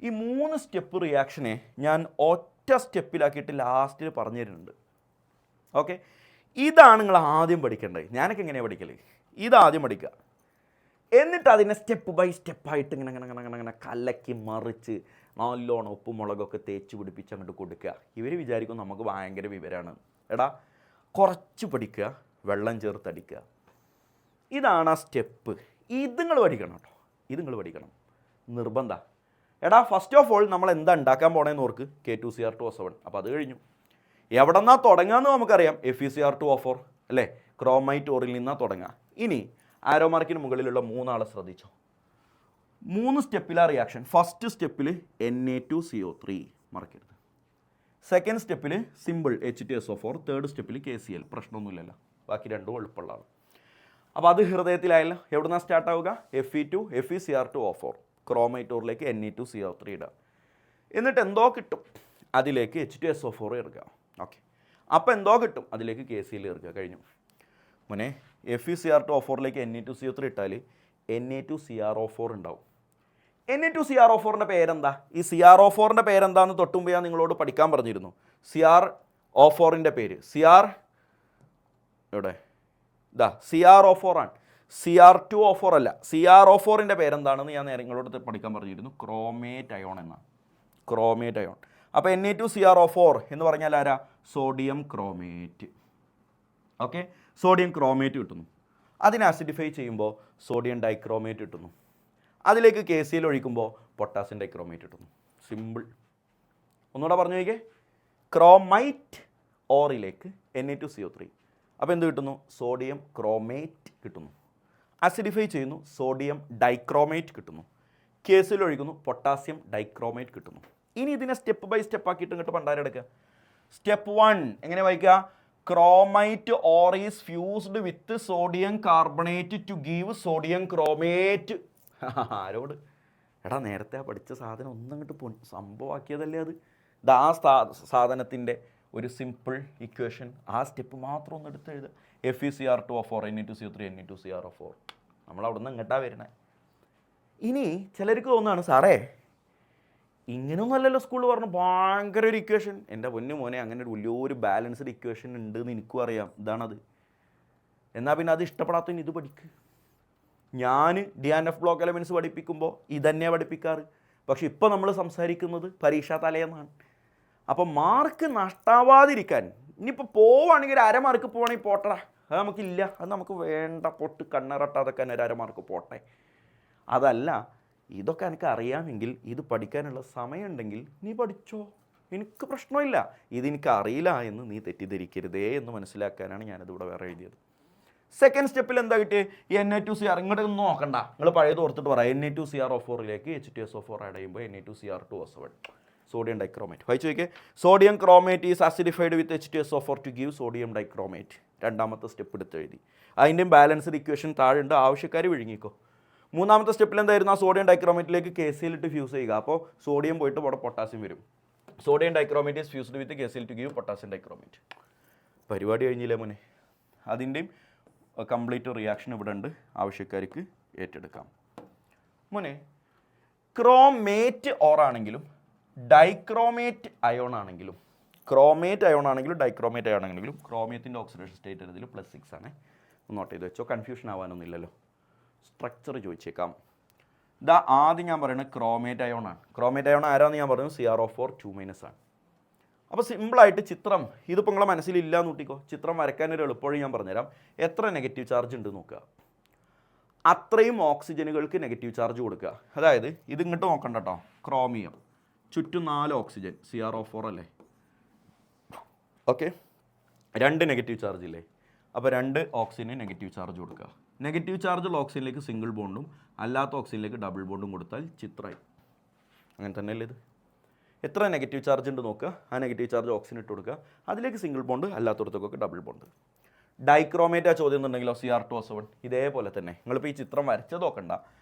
ഈ 3 സ്റ്റെപ്പ് റിയാക്ഷനെ ഞാൻ ഒറ്റ സ്റ്റെപ്പിലാക്കിയിട്ട് ലാസ്റ്റിൽ പറഞ്ഞു തരുന്നുണ്ട്. ഓക്കെ, ഇതാണ് നിങ്ങൾ ആദ്യം പഠിക്കേണ്ടത്. ഞാനൊക്കെ എങ്ങനെയാണ് പഠിക്കൽ? ഇതാദ്യം പഠിക്കുക. എന്നിട്ട് അതിനെ സ്റ്റെപ്പ് ബൈ സ്റ്റെപ്പായിട്ട് ഇങ്ങനെ കലക്കി മറിച്ച് നല്ലോണം ഉപ്പും മുളകൊക്കെ തേച്ച് പിടിപ്പിച്ച് അങ്ങോട്ട് കൊടുക്കുക. ഇവർ വിചാരിക്കും നമുക്ക് ഭയങ്കര വിവരമാണ്. എടാ, കുറച്ച് പഠിക്കുക, വെള്ളം ചേർത്തടിക്കുക. ഇതാണ് ആ സ്റ്റെപ്പ്. ഇത് നിങ്ങൾ പഠിക്കണം കേട്ടോ. ഇത് നിങ്ങൾ പഠിക്കണം, നിർബന്ധം. എടാ, ഫസ്റ്റ് ഓഫ് ഓൾ നമ്മൾ എന്താ ഉണ്ടാക്കാൻ പോണേന്ന് ഓർക്ക്, K2Cr2O7. അപ്പോൾ അത് കഴിഞ്ഞു. എവിടെന്നാ തുടങ്ങാമെന്ന് നമുക്കറിയാം, FeCr2O4 അല്ലേ? ക്രോമൈറ്റ് ഓറിൽ നിന്നാണ് തുടങ്ങുക. ഇനി ആരോ മാർക്കിന് മുകളിലുള്ള 3 ആളെ ശ്രദ്ധിച്ചോ. 3 സ്റ്റെപ്പിലാണ് റിയാക്ഷൻ. ഫസ്റ്റ് സ്റ്റെപ്പിൽ Na2CO3 മറക്കരുത്. സെക്കൻഡ് സ്റ്റെപ്പിൽ സിമ്പിൾ H2SO4. തേർഡ് സ്റ്റെപ്പിൽ KCl. പ്രശ്നമൊന്നുമില്ലല്ലോ, ബാക്കി 2 എളുപ്പമുള്ളതാണ്. അപ്പോൾ അത് ഹൃദയത്തിലായല്ലോ. എവിടെ നിന്നാണ് സ്റ്റാർട്ട് ആവുക? FeCr2O4 ക്രോമൈറ്റ് ഓറിലേക്ക് Na2CO3 ഇടുക. എന്നിട്ട് എന്തോ കിട്ടും, അതിലേക്ക് H2SO4 ഇറക്കുക. ഓക്കെ, അപ്പോൾ എന്തോ കിട്ടും, അതിലേക്ക് KCl ഇറക്കുക. കഴിഞ്ഞു മോനെ. FeCr2O4ലേക്ക് Na2CO3 ഇട്ടാൽ Na2CrO4 ഉണ്ടാവും. Na2CrO4ൻ്റെ പേരെന്താ? ഈ CrO4ൻ്റെ പേരെന്താന്ന് തൊട്ടുമുമ്പ് ഞാൻ നിങ്ങളോട് പഠിക്കാൻ പറഞ്ഞിരുന്നു. CrO4ൻ്റെ പേര് എവിടെ? ഇതാ CrO4 ആണ്, Cr2O4 അല്ല. CrO4ൻ്റെ പേരെന്താണെന്ന് ഞാൻ നിങ്ങളോട് പഠിക്കാൻ പറഞ്ഞിരുന്നു. ക്രോമേറ്റ് അയോൺ എന്നാണ്. Chromate ion. അപ്പോൾ Na2CrO4 എന്ന് പറഞ്ഞാൽ ആരാ? Sodium chromate. Okay, sodium chromate കിട്ടുന്നു. അതിനെ അസിഡിഫൈ ചെയ്യുമ്പോൾ സോഡിയം ഡൈക്രോമേറ്റ് കിട്ടുന്നു. അതിലേക്ക് KCl ഒഴിക്കുമ്പോൾ പൊട്ടാസ്യം ഡൈക്രോമേറ്റ് കിട്ടുന്നു. സിമ്പിൾ. ഒന്നുകൂടെ പറഞ്ഞു നോക്കിയേ. ക്രോമൈറ്റ് ഓറിലേക്ക് Na2CO3. അപ്പോൾ എന്ത് കിട്ടുന്നു? സോഡിയം ക്രോമേറ്റ് കിട്ടുന്നു. അസിഡിഫൈ ചെയ്യുന്നു, സോഡിയം ഡൈക്രോമേറ്റ് കിട്ടുന്നു. KCl ഒഴിക്കുന്നു, പൊട്ടാസ്യം ഡൈക്രോമേറ്റ് കിട്ടുന്നു. ഇനി ഇതിനെ സ്റ്റെപ്പ് ബൈ സ്റ്റെപ്പ് ആക്കിയിട്ട് ഇങ്ങോട്ട് പണ്ടാരെടുക്കുക. സ്റ്റെപ്പ് 1 എങ്ങനെ വായിക്കുക? Chromite ore is fused with sodium carbonate to give sodium chromate. ആരോട്? എടാ, നേരത്തെ പഠിച്ച സാധനം ഒന്നങ്ങോട്ട് സംഭവമാക്കിയതല്ലേ അത്. ഇത് ആ സാധനത്തിൻ്റെ ഒരു സിമ്പിൾ ഇക്വേഷൻ. ആ സ്റ്റെപ്പ് മാത്രം ഒന്ന് എടുത്ത് എഴുതുക. FeCr2O4 Na2CO3 Na2CrO4. നമ്മൾ അവിടെ നിന്ന് ഇങ്ങോട്ടാണ് വരണേ. ഇനി ചിലർക്ക് തോന്നുകയാണ്, സാറേ ഇങ്ങനെയൊന്നും അല്ലല്ലോ സ്കൂളിൽ പറഞ്ഞു ഭയങ്കര ഒരു ഇക്വേഷൻ. എൻ്റെ പൊന്നു മോനെ, അങ്ങനെ ഒരു വലിയൊരു ബാലൻസ്ഡ് ഇക്വേഷൻ ഉണ്ട് എന്ന് എനിക്കും അറിയാം. ഇതാണത്. എന്നാൽ പിന്നെ അത് ഇഷ്ടപ്പെടാത്തതിന് ഇത് പഠിക്ക്. ഞാൻ DNF ബ്ലോക്ക് എലമെൻറ്റ്സ് പഠിപ്പിക്കുമ്പോൾ ഇതന്നെയാണ് പഠിപ്പിക്കാറ്. പക്ഷെ ഇപ്പോൾ നമ്മൾ സംസാരിക്കുന്നത് പരീക്ഷാ തലേന്നാണ്. അപ്പോൾ മാർക്ക് നഷ്ടാവാതിരിക്കാൻ ഇനിയിപ്പോൾ പോവുകയാണെങ്കിൽ ഒരു അരമാർക്ക് പോവുകയാണെങ്കിൽ പോട്ടടാ, അത് നമുക്കില്ല, അത് നമുക്ക് വേണ്ട, പൊട്ട് കണ്ണറട്ടാതൊക്കെ തന്നെ ഒരു അരമാർക്ക് പോട്ടെ. അതല്ല, ഇതൊക്കെ എനിക്ക് അറിയാമെങ്കിൽ ഇത് പഠിക്കാനുള്ള സമയമുണ്ടെങ്കിൽ നീ പഠിച്ചോ, എനിക്ക് പ്രശ്നമില്ല. ഇതെനിക്ക് അറിയില്ല എന്ന് നീ തെറ്റിദ്ധരിക്കരുതേ എന്ന് മനസ്സിലാക്കാനാണ് ഞാനതിവിടെ വേറെ എഴുതിയത്. സെക്കൻഡ് സ്റ്റെപ്പിൽ എന്താ കിട്ടിയത്? Na2Cr ഇങ്ങോട്ട് ഒന്നും നോക്കണ്ട, നിങ്ങൾ പഴയത് ഓർത്തിട്ട് പറയാം. Na2CrO4ലേക്ക് H2SO4 ആഡ് ചെയ്യുമ്പോൾ Na2Cr2SO1 സോഡിയം ഡൈക്രോമേറ്റ്. വായിച്ചു നോക്കിയേ. Sodium chromate is acidified with H2SO4 to give sodium dichromate. രണ്ടാമത്തെ സ്റ്റെപ്പ് എടുത്ത് എഴുതി. അതിൻ്റെയും ബാലൻസ്ഡ് ഇക്വേഷൻ താഴെ ഉണ്ട്, ആവശ്യക്കാർ വിഴുങ്ങിക്കോ. മൂന്നാമത്തെ സ്റ്റെപ്പിൽ എന്തായിരുന്നു? ആ സോഡിയം ഡൈക്രോമേറ്റിലേക്ക് KCl ഇട്ട് ഫ്യൂസ് ചെയ്യുക. അപ്പോൾ സോഡിയം പോയിട്ട് അവിടെ പൊട്ടാസ്യം വരും. Sodium dichromate is fused with KCl to give potassium dichromate. പരിപാടി കഴിഞ്ഞില്ലേ മോനെ? അതിൻ്റെയും കംപ്ലീറ്റ് റിയാക്ഷൻ ഇവിടെ ഉണ്ട്, ആവശ്യക്കാർക്ക് ഏറ്റെടുക്കാം. മോനെ, ക്രോമേറ്റ് ഓർ ആണെങ്കിലും ഡൈക്രോമേറ്റ് അയോൺ ആണെങ്കിലും, ക്രോമേറ്റ് അയോൺ ആണെങ്കിലും ഡൈക്രോമേറ്റ് അയോൺ ആണെങ്കിലും ക്രോമിയത്തിൻ്റെ ഓക്സിഡേഷൻ സ്റ്റേറ്റ് എന്നതിൽ +6 ആണ്. നോട്ട് ചെയ്ത് വെച്ചോ, കൺഫ്യൂഷൻ ആവാനൊന്നുമില്ലല്ലോ. സ്ട്രക്ചർ ചോദിച്ചേക്കാം. ഇതാ ആദ്യം ഞാൻ പറയുന്നത് ക്രോമേറ്റ് അയോൺ ആണ്. ക്രോമേറ്റ് അയോൺ ആരാന്ന് ഞാൻ പറയുന്നത് CrO4 2- ആണ്. അപ്പോൾ സിമ്പിളായിട്ട് ചിത്രം, ഇതിപ്പോൾ നിങ്ങളെ മനസ്സിലില്ല എന്ന് കൂട്ടിക്കോ. ചിത്രം വരയ്ക്കാനൊരു എളുപ്പവഴി ഞാൻ പറഞ്ഞുതരാം. എത്ര നെഗറ്റീവ് ചാർജ് ഉണ്ട് നോക്കുക, അത്രയും ഓക്സിജനുകൾക്ക് നെഗറ്റീവ് ചാർജ് കൊടുക്കുക. അതായത് ഇത് ഇങ്ങോട്ട് നോക്കണ്ട കേട്ടോ, ക്രോമിയം ചുറ്റും 4 ഓക്സിജൻ, CrO4 അല്ലേ, ഓക്കെ, 2 നെഗറ്റീവ് ചാർജ് ഇല്ലേ, അപ്പോൾ 2 ഓക്സിജന് നെഗറ്റീവ് ചാർജ് കൊടുക്കുക. നെഗറ്റീവ് ചാർജുള്ള ഓക്സിജനിലേക്ക് സിംഗിൾ ബോണ്ടും അല്ലാത്ത ഓക്സിജനിലേക്ക് ഡബിൾ ബോണ്ടും കൊടുത്താൽ ചിത്രമായി. അങ്ങനെ തന്നെയല്ലേ ഇത്? എത്ര നെഗറ്റീവ് ചാർജ് ഉണ്ട് നോക്കുക, ആ നെഗറ്റീവ് ചാർജ് ഓക്സിജൻ ഇട്ട് കൊടുക്കുക, അതിലേക്ക് സിംഗിൾ ബോണ്ട്, അല്ലാത്തടത്തൊക്കെ ഡബിൾ ബോണ്ട്. ഡൈക്രോമേറ്റ് ആ ചോദ്യം എന്നുണ്ടെങ്കിലോ Cr2SO1 ഇതേപോലെ തന്നെ. നിങ്ങളിപ്പോൾ ഈ ചിത്രം വരച്ചത് നോക്കണ്ട,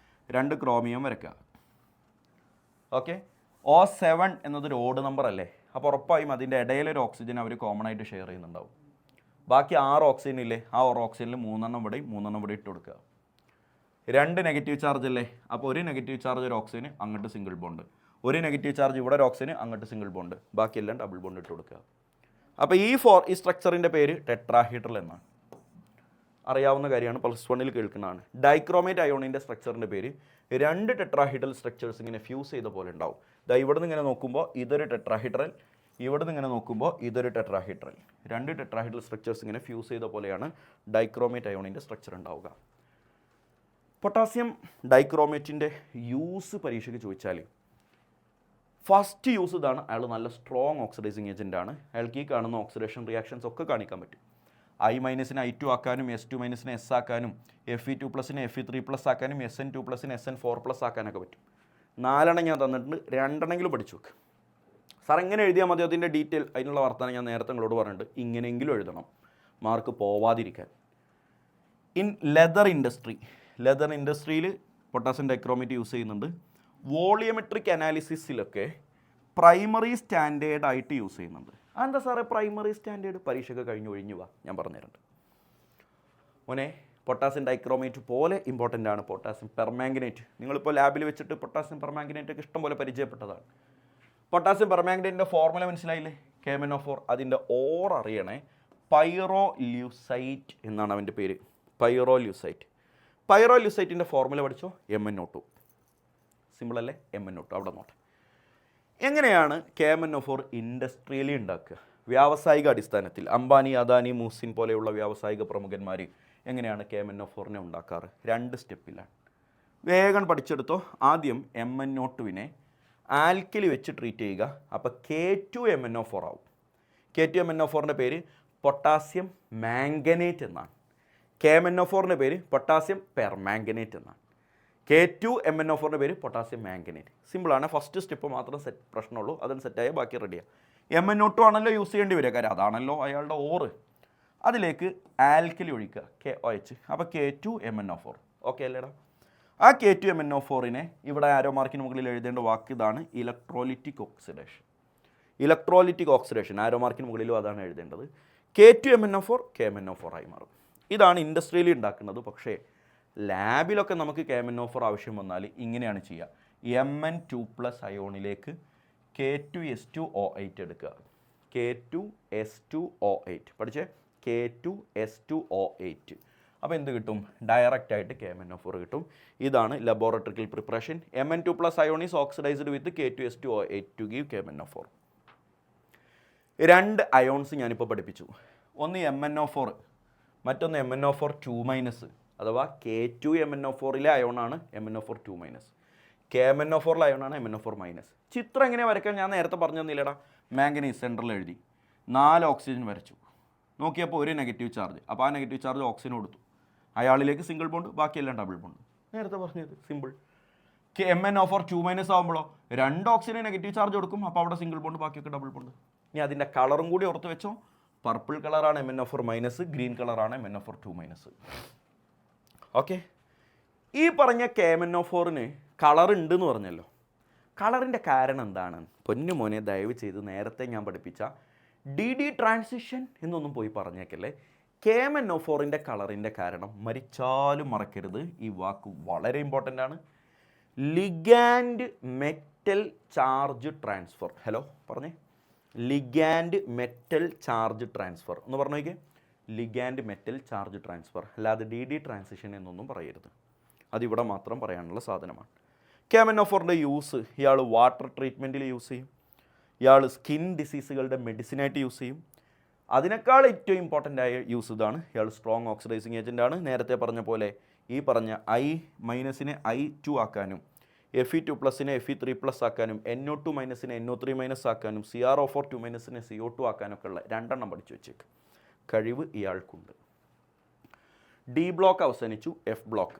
2 ക്രോമിയം വരയ്ക്കുക. ഓക്കെ, O7 എന്നതൊരു ഓഡ് നമ്പർ അല്ലേ, അപ്പോൾ ഉറപ്പായും അതിൻ്റെ ഇടയിലൊരു ഓക്സിജൻ അവർ കോമൺ ആയിട്ട് ഷെയർ ചെയ്യുന്നുണ്ടാവും. ബാക്കി 6 ഓക്സിജൻ ഇല്ലേ, ആ 6 ഓക്സിജനിൽ 3 ഇവിടെയും 3 ഇവിടെ ഇട്ട് കൊടുക്കുക. 2 നെഗറ്റീവ് ചാർജ് അല്ലേ, അപ്പോൾ ഒരു നെഗറ്റീവ് ചാർജ് ഒരു ഓക്സിജന് അങ്ങോട്ട് സിംഗിൾ ബോണ്ട്, ഒരു നെഗറ്റീവ് ചാർജ് ഇവിടെ ഒരു ഓക്സിജന് അങ്ങോട്ട് സിംഗിൾ ബോണ്ട്, ബാക്കിയെല്ലാം ഡബിൾ ബോണ്ട് ഇട്ട് കൊടുക്കുക. അപ്പോൾ ഈ സ്ട്രക്ചറിൻ്റെ പേര് ടെട്രാഹീഡ്രൽ എന്നാണ്. അറിയാവുന്ന കാര്യമാണ്, +1 കേൾക്കുന്നതാണ്. ഡൈക്രോമേറ്റ് അയോണിൻ്റെ സ്ട്രക്ചറിൻ്റെ പേര് 2 ടെട്രാഹീഡ്രൽ സ്ട്രക്ചേഴ്സ് ഇങ്ങനെ ഫ്യൂസ് ചെയ്ത പോലെ ഉണ്ടാവും. ഇവിടെ നിന്ന് ഇങ്ങനെ നോക്കുമ്പോൾ ഇതൊരു ടെട്രാഹീഡ്രൽ, ഇവിടെ നിന്ന് ഇങ്ങനെ നോക്കുമ്പോൾ ഇതൊരു ടെട്രാഹീഡ്രൽ. 2 ടെട്രാഹീഡ്രൽ സ്ട്രക്ചേഴ്സ് ഇങ്ങനെ ഫ്യൂസ് ചെയ്ത പോലെയാണ് ഡൈക്രോമേറ്റ് അയോണിൻ്റെ സ്ട്രക്ചർ ഉണ്ടാവുക. പൊട്ടാസ്യം ഡൈക്രോമേറ്റിൻ്റെ യൂസ് പരീക്ഷയ്ക്ക് ചോദിച്ചാൽ ഫസ്റ്റ് യൂസ് ഇതാണ്. അയാൾ നല്ല സ്ട്രോങ് ഓക്സിഡൈസിങ് ഏജൻ്റ് ആണ്. അയാൾക്ക് ഈ കാണുന്ന ഓക്സിഡേഷൻ റിയാക്ഷൻസ് ഒക്കെ കാണിക്കാൻ പറ്റും. I- I2 ആക്കാനും S2- S ആക്കാനും Fe2+നെ Fe3+ ആക്കാനും SN2+നെ SN4+ ആക്കാനൊക്കെ പറ്റും. 4 ഞാൻ തന്നിട്ടുണ്ട്, 2 പഠിച്ചു വെക്ക്. സാർ എങ്ങനെ എഴുതിയാൽ മതി അതിൻ്റെ ഡീറ്റെയിൽ, അതിനുള്ള വർത്തമാനം ഞാൻ നേരത്തെ നിങ്ങളോട് പറഞ്ഞിട്ടുണ്ട്. ഇങ്ങനെയെങ്കിലും എഴുതണം, മാർക്ക് പോവാതിരിക്കാൻ. ഇൻ ലെതർ ഇൻഡസ്ട്രിയിൽ പൊട്ടാസ്യം ഡൈക്രോമേറ്റ് യൂസ് ചെയ്യുന്നുണ്ട്. വോളിയോമെട്രിക് അനാലിസിസിലൊക്കെ പ്രൈമറി സ്റ്റാൻഡേർഡ് ആയിട്ട് യൂസ് ചെയ്യുന്നുണ്ട്. അതെന്താ സാറേ പ്രൈമറി സ്റ്റാൻഡേർഡ്? പരീക്ഷയൊക്കെ കഴിഞ്ഞ് ഒഴിഞ്ഞു വാ, ഞാൻ പറഞ്ഞുതരുന്നുണ്ട്. മോനെ, പൊട്ടാസ്യം ഡൈക്രോമേറ്റ് പോലെ ഇമ്പോർട്ടൻ്റ് ആണ് പൊട്ടാസ്യം പെർമാംഗനേറ്റ്. നിങ്ങളിപ്പോൾ ലാബിൽ വെച്ചിട്ട് പൊട്ടാസ്യം പെർമാംഗനേറ്റ് ഒക്കെ ഇഷ്ടം പോലെ പരിചയപ്പെട്ടതാണ്. പൊട്ടാസ്യം പെർമാംഗനേറ്റിൻ്റെ ഫോർമുല മനസ്സിലായില്ലേ? KMnO4. അതിൻ്റെ ഓർ അറിയണേ, പൈറോല്യൂസൈറ്റ് എന്നാണ് അവൻ്റെ പേര്. പൈറോല്യൂസൈറ്റിൻ്റെ ഫോർമുല പഠിച്ചോ, MnO2. സിമ്പിൾ അല്ലേ? MnO2 അവിടെ നോട്ടെ. എങ്ങനെയാണ് KMnO4 ഇൻഡസ്ട്രിയലി ഉണ്ടാക്കുക? വ്യാവസായിക അടിസ്ഥാനത്തിൽ അംബാനി, അദാനി, മൂസിൻ പോലെയുള്ള വ്യാവസായിക പ്രമുഖന്മാർ എങ്ങനെയാണ് KMnO4നെ ഉണ്ടാക്കാറ്? 2 സ്റ്റെപ്പിലാണ്. വേഗം പഠിച്ചെടുത്തോ. ആദ്യം MnO2വിനെ ആൽക്കലി വെച്ച് ട്രീറ്റ് ചെയ്യുക. അപ്പോൾ K2MnO4 ആവും. K2MnO4ൻ്റെ പേര് പൊട്ടാസ്യം മാംഗനേറ്റ് എന്നാണ്. KMnO4ൻ്റെ പേര് പൊട്ടാസ്യം പെർമാംഗനേറ്റ് എന്നാണ്. K2MnO4ൻ്റെ പേര് പൊട്ടാസ്യം മാംഗനേറ്റ്. സിമ്പിളാണ്. ഫസ്റ്റ് സ്റ്റെപ്പ് മാത്രം പ്രശ്നമുള്ളൂ, അതിന് സെറ്റായ ബാക്കി റെഡിയാണ്. MnO2 ആണല്ലോ യൂസ് ചെയ്യേണ്ടി വരിക, കാര്യം അതാണല്ലോ അയാളുടെ ഓറ്. അതിലേക്ക് ആൽക്കലി ഒഴിക്കുക, KOH. അപ്പോൾ K2MnO4. ഓക്കെ അല്ലേടാ? ആ K2MnO4നെ ഇവിടെ ആരോ മാർക്കിന് മുകളിൽ എഴുതേണ്ട വാക്ക് ഇതാണ്, ഇലക്ട്രോലിറ്റിക് ഓക്സിഡേഷൻ. ആരോ മാർക്കിന് മുകളിലും അതാണ് എഴുതേണ്ടത്. K2MnO4 KMnO4 ആയി മാറും. ഇതാണ് ഇൻഡസ്ട്രിയലി ഉണ്ടാക്കുന്നത്. പക്ഷേ ലാബിലൊക്കെ നമുക്ക് KMnO4 ആവശ്യം വന്നാൽ ഇങ്ങനെയാണ് ചെയ്യുക. Mn2+ അയോണിലേക്ക് K2S2O8 എടുക്കുക. K2S2O8 പഠിച്ചേ, K2S2O8. അപ്പോൾ എന്ത് കിട്ടും? ഡയറക്റ്റായിട്ട് KMnO4 കിട്ടും. ഇതാണ് ലബോറട്ടറിക്കൽ preparation. Mn2+ ion is oxidized with K2S2O8 to give KMnO4. 2 ions ഞാനിപ്പോൾ പഠിപ്പിച്ചു. ഒന്ന് MnO4, മറ്റൊന്ന് MnO4 അഥവാ K2MnO4ലെ അയോണാണ് MnO4 2-. KMnO4ലെ അയോണാണ് MnO4-. ചിത്രം എങ്ങനെ വരയ്ക്കാൻ ഞാൻ നേരത്തെ പറഞ്ഞു തന്നില്ലടാ. മാംഗനീസ് സെൻട്രൽ എഴുതി, 4 ഓക്സിജൻ വരച്ചു. നോക്കിയപ്പോൾ ഒരു നെഗറ്റീവ് ചാർജ്. അപ്പോൾ ആ നെഗറ്റീവ് ചാർജ് ഓക്സിജൻ കൊടുത്തു. അയാളിലേക്ക് സിംഗിൾ ബോണ്ട്, ബാക്കിയെല്ലാം ഡബിൾ ബോണ്ട്. നേരത്തെ പറഞ്ഞത് simple. MnO4 2- ആകുമ്പോഴോ 2 oxygen negative charge കൊടുക്കും. അപ്പോൾ അവിടെ സിംഗിൾ ബോണ്ട്, ബാക്കിയൊക്കെ ഡബിൾ ബോണ്ട്. ഇനി അതിൻ്റെ കളറും കൂടി ഓർത്ത് വെച്ചോ. പർപ്പിൾ കളറാണ് MnO4-, ഗ്രീൻ കളറാണ് MnO4 2-. ഓക്കെ, ഈ പറഞ്ഞ KMnO4-ന് കളർ ഉണ്ടെന്ന് പറഞ്ഞല്ലോ. കളറിൻ്റെ കാരണം എന്താണ്? പൊന്നു മോനെ, ദയവ് ചെയ്ത് നേരത്തെ ഞാൻ പഠിപ്പിച്ച DD ട്രാൻസിഷൻ എന്നൊന്നും പോയി പറഞ്ഞേക്കല്ലേ. KMnO4ൻ്റെ കളറിൻ്റെ കാരണം മരിച്ചാലും മറക്കരുത്, ഈ വാക്ക് വളരെ ഇമ്പോർട്ടൻ്റ് ആണ്. Ligand metal charge transfer. Hello പറഞ്ഞേ, ലിഗാൻഡ് മെറ്റൽ ചാർജ് ട്രാൻസ്ഫർ എന്ന് പറഞ്ഞു നോക്കിയേ. ലിഗാൻഡ് മെറ്റൽ ചാർജ് ട്രാൻസ്ഫർ, അല്ലാതെ DD ട്രാൻസിഷൻ എന്നൊന്നും പറയരുത്. അതിവിടെ മാത്രം പറയാനുള്ള സാധനമാണ്. KMnO4ൻ്റെ യൂസ് ഇയാൾ വാട്ടർ ട്രീറ്റ്മെൻറ്റിൽ യൂസ് ചെയ്യും, ഇയാൾ സ്കിൻ ഡിസീസുകളുടെ മെഡിസിനായിട്ട് യൂസ് ചെയ്യും. അതിനേക്കാൾ ഏറ്റവും ഇമ്പോർട്ടൻ്റ് ആയ യൂസ് ഇതാണ്. ഇയാൾ സ്ട്രോങ് ഓക്സിഡൈസിങ് ഏജൻ്റാണ്. നേരത്തെ പറഞ്ഞ പോലെ ഈ പറഞ്ഞ I- I2 ആക്കാനും, Fe2+നെ Fe3+ ആക്കാനും, NO2- NO3- ആക്കാനും, CrO4 2- CO2 ആക്കാനൊക്കെ ഉള്ള 2 എണ്ണം പഠിച്ചു വെച്ചേക്ക്. കഴിവ് ഇയാൾക്കുണ്ട്. D ബ്ലോക്ക് അവസാനിച്ചു. F block.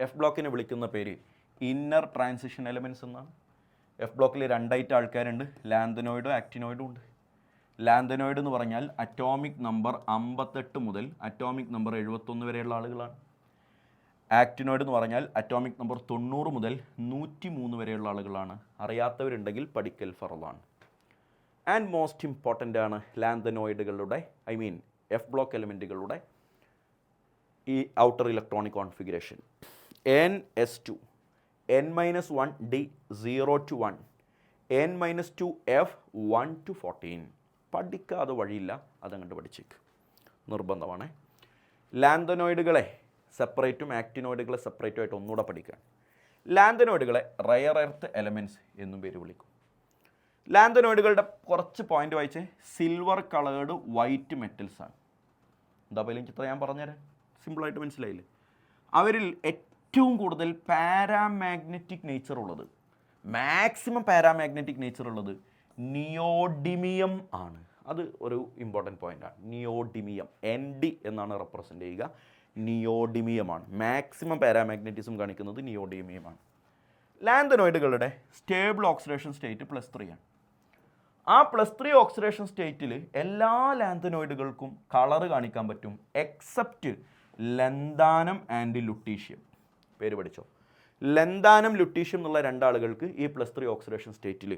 F ബ്ലോക്കിനെ വിളിക്കുന്ന പേര് ഇന്നർ ട്രാൻസിഷൻ എലമെൻറ്റ്സ് എന്നാണ്. F ബ്ലോക്കിൽ 2 ടൈപ്പ് ആൾക്കാരുണ്ട്, ലാന്തനോയിഡും ആക്റ്റിനോയിഡും ഉണ്ട്. ലാന്തനോയിഡ് എന്ന് പറഞ്ഞാൽ അറ്റോമിക് നമ്പർ 58 മുതൽ അറ്റോമിക് നമ്പർ 71 വരെയുള്ള ആളുകളാണ്. ആക്റ്റിനോയിഡ് എന്ന് പറഞ്ഞാൽ അറ്റോമിക് നമ്പർ 90 മുതൽ 103 വരെയുള്ള ആളുകളാണ്. അറിയാത്തവരുണ്ടെങ്കിൽ പഠിക്കൽ ഫറലാണ്. ആൻഡ് മോസ്റ്റ് ഇമ്പോർട്ടൻ്റ് ആണ് ലാന്തനോയിഡുകളുടെ, F ബ്ലോക്ക് എലിമെൻറ്റുകളുടെ ഈ outer electronic configuration. NS2, N-1D 0 to 1, N-2F 1 to 14. പഠിക്കാതെ വഴിയില്ല, അതങ്ങോട്ട് പഠിച്ചേക്ക്, നിർബന്ധമാണ്. ലാന്തനോയിഡുകളെ സെപ്പറേറ്റും ആക്റ്റിനോയിഡുകളെ സെപ്പറേറ്റും ആയിട്ട് ഒന്നുകൂടെ പഠിക്കാൻ. ലാന്തനോയിഡുകളെ റയർ എർത്ത് എലമെൻറ്റ്സ് എന്നും പേര് വിളിക്കും. ലാന്തനോയിഡുകളുടെ കുറച്ച് പോയിന്റ് വായിച്ച്, സിൽവർ കളേർഡ് വൈറ്റ് മെറ്റൽസ് ആണ്. എന്താ പോലും ചിത്രം ഞാൻ പറഞ്ഞുതരാം, സിമ്പിളായിട്ട് മനസ്സിലായില്ലേ. അവരിൽ ഏറ്റവും കൂടുതൽ പാരാമാഗ്നറ്റിക് നേച്ചർ ഉള്ളത്, മാക്സിമം പാരാമാഗ്നറ്റിക് നേച്ചർ ഉള്ളത് നിയോഡിമിയം ആണ്. അത് ഒരു ഇമ്പോർട്ടൻറ്റ് പോയിൻ്റാണ്. നിയോഡിമിയം, ND എന്നാണ് റെപ്രസെൻ്റ് ചെയ്യുക. നിയോഡിമിയമാണ് മാക്സിമം പാരാമാഗ്നറ്റിസം കാണിക്കുന്നത്, നിയോഡിമിയമാണ്. ലാന്തനോയിഡുകളുടെ സ്റ്റേബിൾ ഓക്സിഡേഷൻ സ്റ്റേറ്റ് +3 ആണ്. ആ +3 ഓക്സിഡേഷൻ സ്റ്റേറ്റിൽ എല്ലാ ലാന്തനോയിഡുകൾക്കും കളറ് കാണിക്കാൻ പറ്റും, എക്സെപ്റ്റ് ലന്താനം ആൻഡ് ലുട്ടീഷ്യം. പേര് പഠിച്ചോ, ലന്താനം ലുട്ടീഷ്യം എന്നുള്ള 2 ആളുകൾക്ക് ഈ +3 ഓക്സിഡേഷൻ സ്റ്റേറ്റിൽ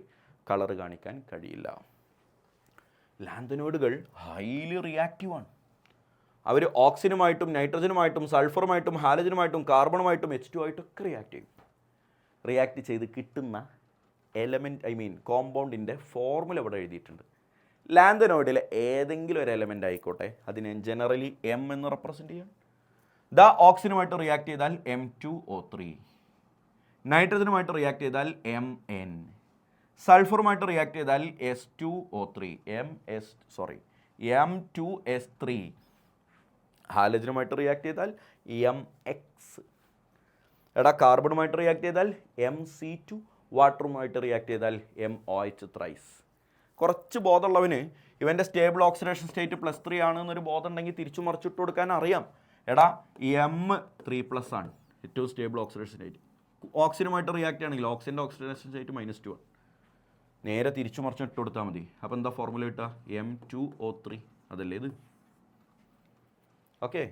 കളറ് കാണിക്കാൻ കഴിയില്ല. ലാന്തനോയിഡുകൾ ഹൈലി റിയാക്റ്റീവാണ്. അവർ ഓക്സിജനുമായിട്ടും നൈട്രജനുമായിട്ടും സൾഫറുമായിട്ടും ഹാലജനുമായിട്ടും കാർബണുമായിട്ടും H2 ആയിട്ടൊക്കെ റിയാക്ട് ചെയ്യും. റിയാക്ട് ചെയ്ത് കിട്ടുന്ന എലമെൻറ്റ് കോമ്പൗണ്ടിൻ്റെ ഫോർമുല ഇവിടെ എഴുതിയിട്ടുണ്ട്. ലാന്തനോയിഡിലെ ഏതെങ്കിലും ഒരു എലമെൻ്റ് ആയിക്കോട്ടെ, അതിനെ ജനറലി M എന്ന് റെപ്രസെൻ്റ് ചെയ്യാം. ഓക്സിജനുമായിട്ട് റിയാക്ട് ചെയ്താൽ M2O3, നൈട്രജനുമായിട്ട് റിയാക്ട് ചെയ്താൽ Mn, സൾഫറുമായിട്ട് റിയാക്ട് ചെയ്താൽ S2O3, M2S3, ഹാലജനുമായിട്ട് റിയാക്ട് ചെയ്താൽ Mx, കാർബണുമായിട്ട് റിയാക്ട് ചെയ്താൽ MC2, വാട്ടറുമായിട്ട് റിയാക്ട് ചെയ്താൽ MOH thrice. കുറച്ച് ബോധമുള്ളവന് ഇവൻ്റെ സ്റ്റേബിൾ ഓക്സിഡേഷൻ സ്റ്റേറ്റ് +3 ആണെന്നൊരു ബോധം ഉണ്ടെങ്കിൽ തിരിച്ചു മറിച്ചിട്ട് കൊടുക്കാൻ അറിയാം. M3+ ആണ് ഏറ്റവും സ്റ്റേബിൾ ഓക്സിഡേഷൻ സ്റ്റേറ്റ്. ഓക്സിജനുമായിട്ട് റിയാക്ട് ചെയ്യണമെങ്കിൽ ഓക്സിജൻ്റെ ഓക്സിഡേഷൻ സ്റ്റേറ്റ് -2 ആണ്. നേരെ തിരിച്ചു മറിച്ച് ഇട്ട് കൊടുത്താൽ മതി. അപ്പോൾ എന്താ ഫോർമുല കിട്ടുക? M2O3, അതല്ലേ ഇത്. ഓക്കെ,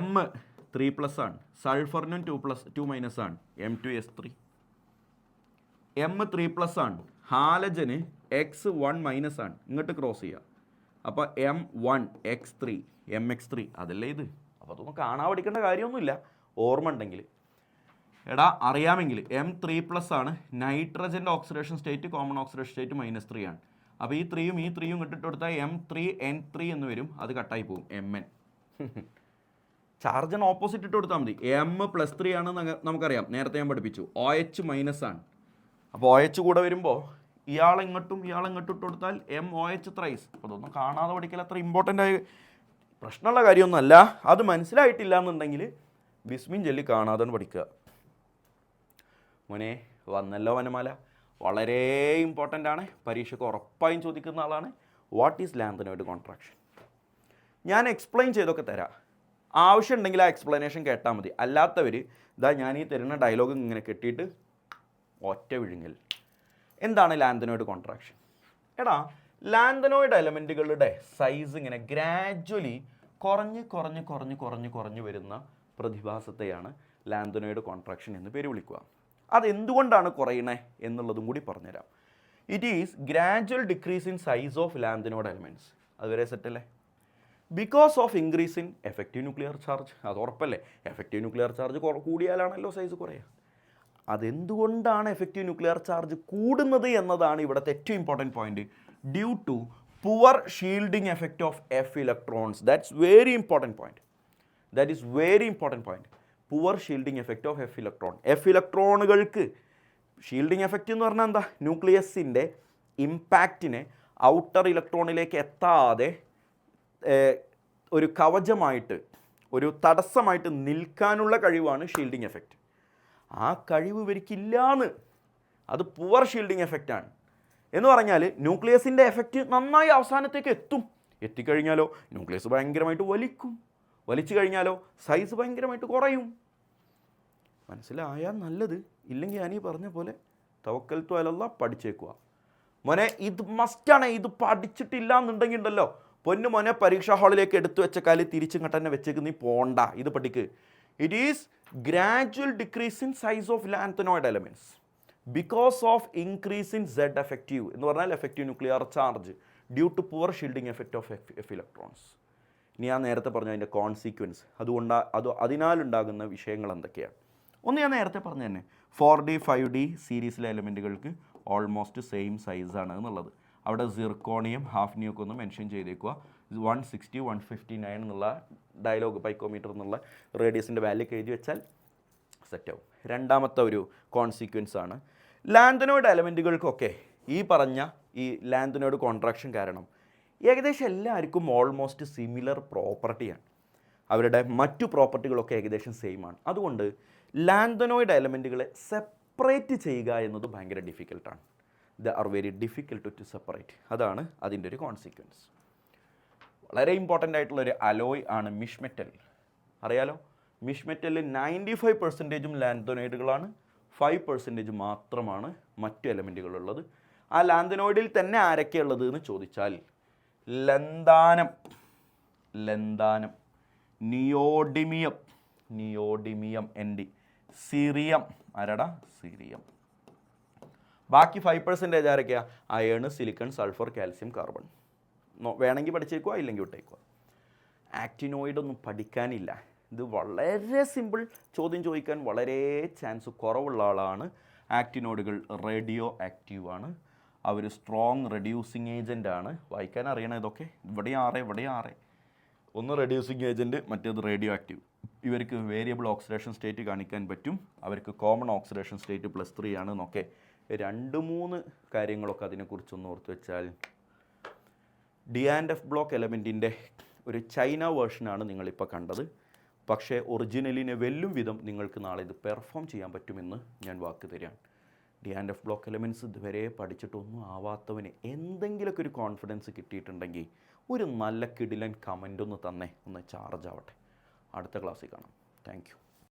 M3+ ആണ്, സൾഫറിനും 2- ആണ്, M2S3. M3+ ആണ്, ഹാലജന് X1- ആണ്, ഇങ്ങോട്ട് ക്രോസ് ചെയ്യുക. അപ്പോൾ M1X3, MX3, അതല്ലേ ഇത്. അപ്പോൾ അതൊന്നും കാണാൻ പഠിക്കേണ്ട കാര്യമൊന്നുമില്ല, ഓർമ്മ ഉണ്ടെങ്കിൽ. എടാ അറിയാമെങ്കിൽ M3+ ആണ് നൈട്രജൻ്റെ oxidation state, common oxidation state -3 ആണ്. അപ്പോൾ ഈ 3യും ഈ 3യും ഇട്ടിട്ട് കൊടുത്താൽ M3N3 എന്ന് വരും, അത് കട്ടായി പോകും Mn. ചാർജിന് ഓപ്പോസിറ്റ് ഇട്ട് കൊടുത്താൽ മതി. M+3 ആണ് നമുക്കറിയാം, നേരത്തെ ഞാൻ പഠിപ്പിച്ചു. OH- ആണ്. അപ്പോൾ OH കൂടെ വരുമ്പോൾ ഇയാളെങ്ങോട്ടും ഇട്ട് കൊടുത്താൽ MOH ത്രൈസ്. അപ്പോൾ അതൊന്നും കാണാതെ പഠിക്കൽ അത്ര ഇമ്പോർട്ടൻ്റ് ആയ പ്രശ്നമുള്ള കാര്യമൊന്നുമല്ല. അത് മനസ്സിലായിട്ടില്ല എന്നുണ്ടെങ്കിൽ ബിസ്മിൻ ചൊല്ലി കാണാതെ പഠിക്കുക. മോനെ വന്നല്ലോ വനമാല, വളരെ ഇമ്പോർട്ടൻ്റ് ആണ്, പരീക്ഷയ്ക്ക് ഉറപ്പായും ചോദിക്കുന്ന ആളാണ്. What is lanthanoid contraction? ഞാൻ എക്സ്പ്ലെയിൻ ചെയ്തൊക്കെ തരാം. ആവശ്യമുണ്ടെങ്കിൽ ആ എക്സ്പ്ലനേഷൻ കേട്ടാൽ മതി. അല്ലാത്തവർ ഇതാ ഞാൻ ഈ തരുന്ന ഡയലോഗ് ഇങ്ങനെ കെട്ടിയിട്ട് ഒറ്റ വിഴുങ്ങൽ. എന്താണ് ലാന്തനോയിഡ് കോൺട്രാക്ഷൻ? എടാ ലാന്തനോയിഡ് എലമെൻറ്റുകളുടെ സൈസ് ഇങ്ങനെ ഗ്രാജ്വലി കുറഞ്ഞ് വരുന്ന പ്രതിഭാസത്തെയാണ് ലാന്തനോയിഡ് കോൺട്രാക്ഷൻ എന്ന് പേര് വിളിക്കുക. അതെന്തുകൊണ്ടാണ് കുറയണേ എന്നുള്ളതും കൂടി പറഞ്ഞുതരാം. It is gradual decrease in size of lanthanoid elements. അതുവരെ സെറ്റല്ലേ? Because of increase in effective nuclear charge. അത് ഉറപ്പല്ലേ? എഫക്റ്റീവ് ന്യൂക്ലിയർ ചാർജ് കൂടിയാലാണല്ലോ സൈസ് കുറയുക. അതെന്തുകൊണ്ടാണ് എഫക്റ്റീവ് ന്യൂക്ലിയർ ചാർജ് കൂടുന്നത് എന്നതാണ് ഇവിടുത്തെ ഏറ്റവും important point. Due to poor shielding effect of F electrons. That's very important point. That is very important point. Poor shielding effect of F electron. F ഇലക്ട്രോണുകൾക്ക് shielding effect എന്ന് പറഞ്ഞാൽ എന്താ? ന്യൂക്ലിയസിൻ്റെ ഇമ്പാക്റ്റിനെ outer ഇലക്ട്രോണിലേക്ക് എത്താതെ ഒരു കവചമായിട്ട്, ഒരു തടസ്സമായിട്ട് നിൽക്കാനുള്ള കഴിവാണ് ഷീൽഡിംഗ് എഫക്റ്റ്. ആ കഴിവ് ഇവർക്കില്ലാന്ന്. അത് പുവർ ഷീൽഡിംഗ് എഫക്റ്റാണ്. എന്ന് പറഞ്ഞാൽ ന്യൂക്ലിയസിൻ്റെ എഫക്റ്റ് നന്നായി അവസാനത്തേക്ക് എത്തിക്കഴിഞ്ഞാലോ ന്യൂക്ലിയസ് ഭയങ്കരമായിട്ട് വലിച്ചു കഴിഞ്ഞാലോ സൈസ് ഭയങ്കരമായിട്ട് കുറയും. മനസ്സിലായാൽ നല്ലത്. ഇല്ലെങ്കിൽ ഞാനീ പറഞ്ഞ പോലെ തവക്കൽത്തു അലല്ലാഹ് പഠിച്ചേക്കുക. മോനെ ഇത് മസ്റ്റാണ്. ഇത് പഠിച്ചിട്ടില്ല എന്നുണ്ടെങ്കിൽ ഉണ്ടല്ലോ പൊന്നു മോനെ പരീക്ഷാ ഹാളിലേക്ക് എടുത്തു വെച്ച കാല് തിരിച്ചിങ്ങോട്ട് തന്നെ വെച്ചേക്ക്, നീ പോണ്ട, ഇത് പഠിക്ക്. It is gradual decrease in size of lanthanoid elements because of increase in Z effective എന്ന് പറഞ്ഞാൽ effective nuclear charge due to poor shielding effect of F electrons. ഇനി ഞാൻ നേരത്തെ പറഞ്ഞു അതിൻ്റെ കോൺസിക്വൻസ്, അതിനാലുണ്ടാകുന്ന വിഷയങ്ങൾ എന്തൊക്കെയാണ്? ഒന്ന് ഞാൻ നേരത്തെ പറഞ്ഞു തന്നെ, 4D 5D സീരീസിലെ എലമെൻറ്റുകൾക്ക് ഓൾമോസ്റ്റ് സെയിം സൈസാണ് എന്നുള്ളത്. അവിടെ സിർക്കോണിയം ഹാഫ്നിയൊക്കെ ഒന്ന് മെൻഷൻ ചെയ്തേക്കുക. 160 159 എന്നുള്ള ഡയലോഗ് പൈക്കോമീറ്റർ എന്നുള്ള റേഡിയസിൻ്റെ വാല്യൂ എഴുതി വെച്ചാൽ സെറ്റാവും. രണ്ടാമത്തെ ഒരു കോൺസിക്വൻസ് ആണ് ലാന്തനോയിഡ് എലമെൻറ്റുകൾക്കൊക്കെ ഈ പറഞ്ഞ ഈ ലാന്തനോയിഡ് കോൺട്രാക്ഷൻ കാരണം ഏകദേശം എല്ലാവർക്കും ഓൾമോസ്റ്റ് സിമിലർ പ്രോപ്പർട്ടിയാണ്. അവരുടെ മറ്റു പ്രോപ്പർട്ടികളൊക്കെ ഏകദേശം സെയിം ആണ്. അതുകൊണ്ട് ലാന്തനോയിഡ് എലമെൻറ്റുകളെ സെപ്പറേറ്റ് ചെയ്യുക എന്നത് ഭയങ്കര ഡിഫിക്കൽട്ടാണ്. They are very difficult to separate. അതാണ് അതിൻ്റെ ഒരു കോൺസിക്വൻസ്. വളരെ ഇമ്പോർട്ടൻ്റ് ആയിട്ടുള്ളൊരു അലോയ് ആണ് മിഷ് മെറ്റൽ. അറിയാലോ, മിഷ് മെറ്റലിൽ 95% ലാന്തനോയിഡുകളാണ്, 5% മാത്രമാണ് മറ്റു എലമെൻറ്റുകളുള്ളത്. ആ ലാന്തനോയിഡിൽ തന്നെ ആരൊക്കെയുള്ളത് എന്ന് ചോദിച്ചാൽ ലന്താനം, നിയോഡിമിയം ND, സിറിയം, ആരാടാ സിറിയം. ബാക്കി 5% ആരൊക്കെയാ? Iron, silicon, sulphur, calcium, carbon. വേണമെങ്കിൽ പഠിച്ചേക്കുക, ഇല്ലെങ്കിൽ വിട്ടേക്കുക. ആക്റ്റിനോയിഡ് ഒന്നും പഠിക്കാനില്ല. ഇത് വളരെ സിമ്പിൾ, ചോദ്യം ചോദിക്കാൻ വളരെ ചാൻസ് കുറവുള്ള ആളാണ്. ആക്റ്റിനോയിഡുകൾ റേഡിയോ ആക്റ്റീവാണ്. അവർ സ്ട്രോങ് റെഡ്യൂസിങ് ഏജൻ്റ് ആണ്. വായിക്കാൻ അറിയണം ഇതൊക്കെ. ഇവിടെ 6 ഒന്ന് റെഡ്യൂസിങ് ഏജൻറ്റ്, മറ്റേത് റേഡിയോ ആക്റ്റീവ്. ഇവർക്ക് വേരിയബിൾ ഓക്സിഡേഷൻ സ്റ്റേറ്റ് കാണിക്കാൻ പറ്റും. അവർക്ക് കോമൺ ഓക്സിഡേഷൻ സ്റ്റേറ്റ് +3 ആണ് എന്നൊക്കെ 2-3 കാര്യങ്ങളൊക്കെ അതിനെക്കുറിച്ചൊന്ന് ഓർത്ത് വെച്ചാൽ D&F ബ്ലോക്ക് എലമെൻറ്റിൻ്റെ ഒരു ചൈന വേർഷനാണ് നിങ്ങളിപ്പോൾ കണ്ടത്. പക്ഷേ ഒറിജിനലിനെ വെല്ലും വിധം നിങ്ങൾക്ക് നാളെ ഇത് പെർഫോം ചെയ്യാൻ പറ്റുമെന്ന് ഞാൻ വാക്ക് തരാം. D&F ബ്ലോക്ക് എലമെൻറ്റ്സ് ഇതുവരെ പഠിച്ചിട്ടൊന്നും ആവാത്തവന് എന്തെങ്കിലുമൊക്കെ ഒരു കോൺഫിഡൻസ് കിട്ടിയിട്ടുണ്ടെങ്കിൽ ഒരു നല്ല കിടിലൻ കമൻ്റ് ഒന്ന് തന്നെ ഒന്ന് ചാർജ് ആവട്ടെ. അടുത്ത ക്ലാസ്സിൽ കാണാം. Thank you.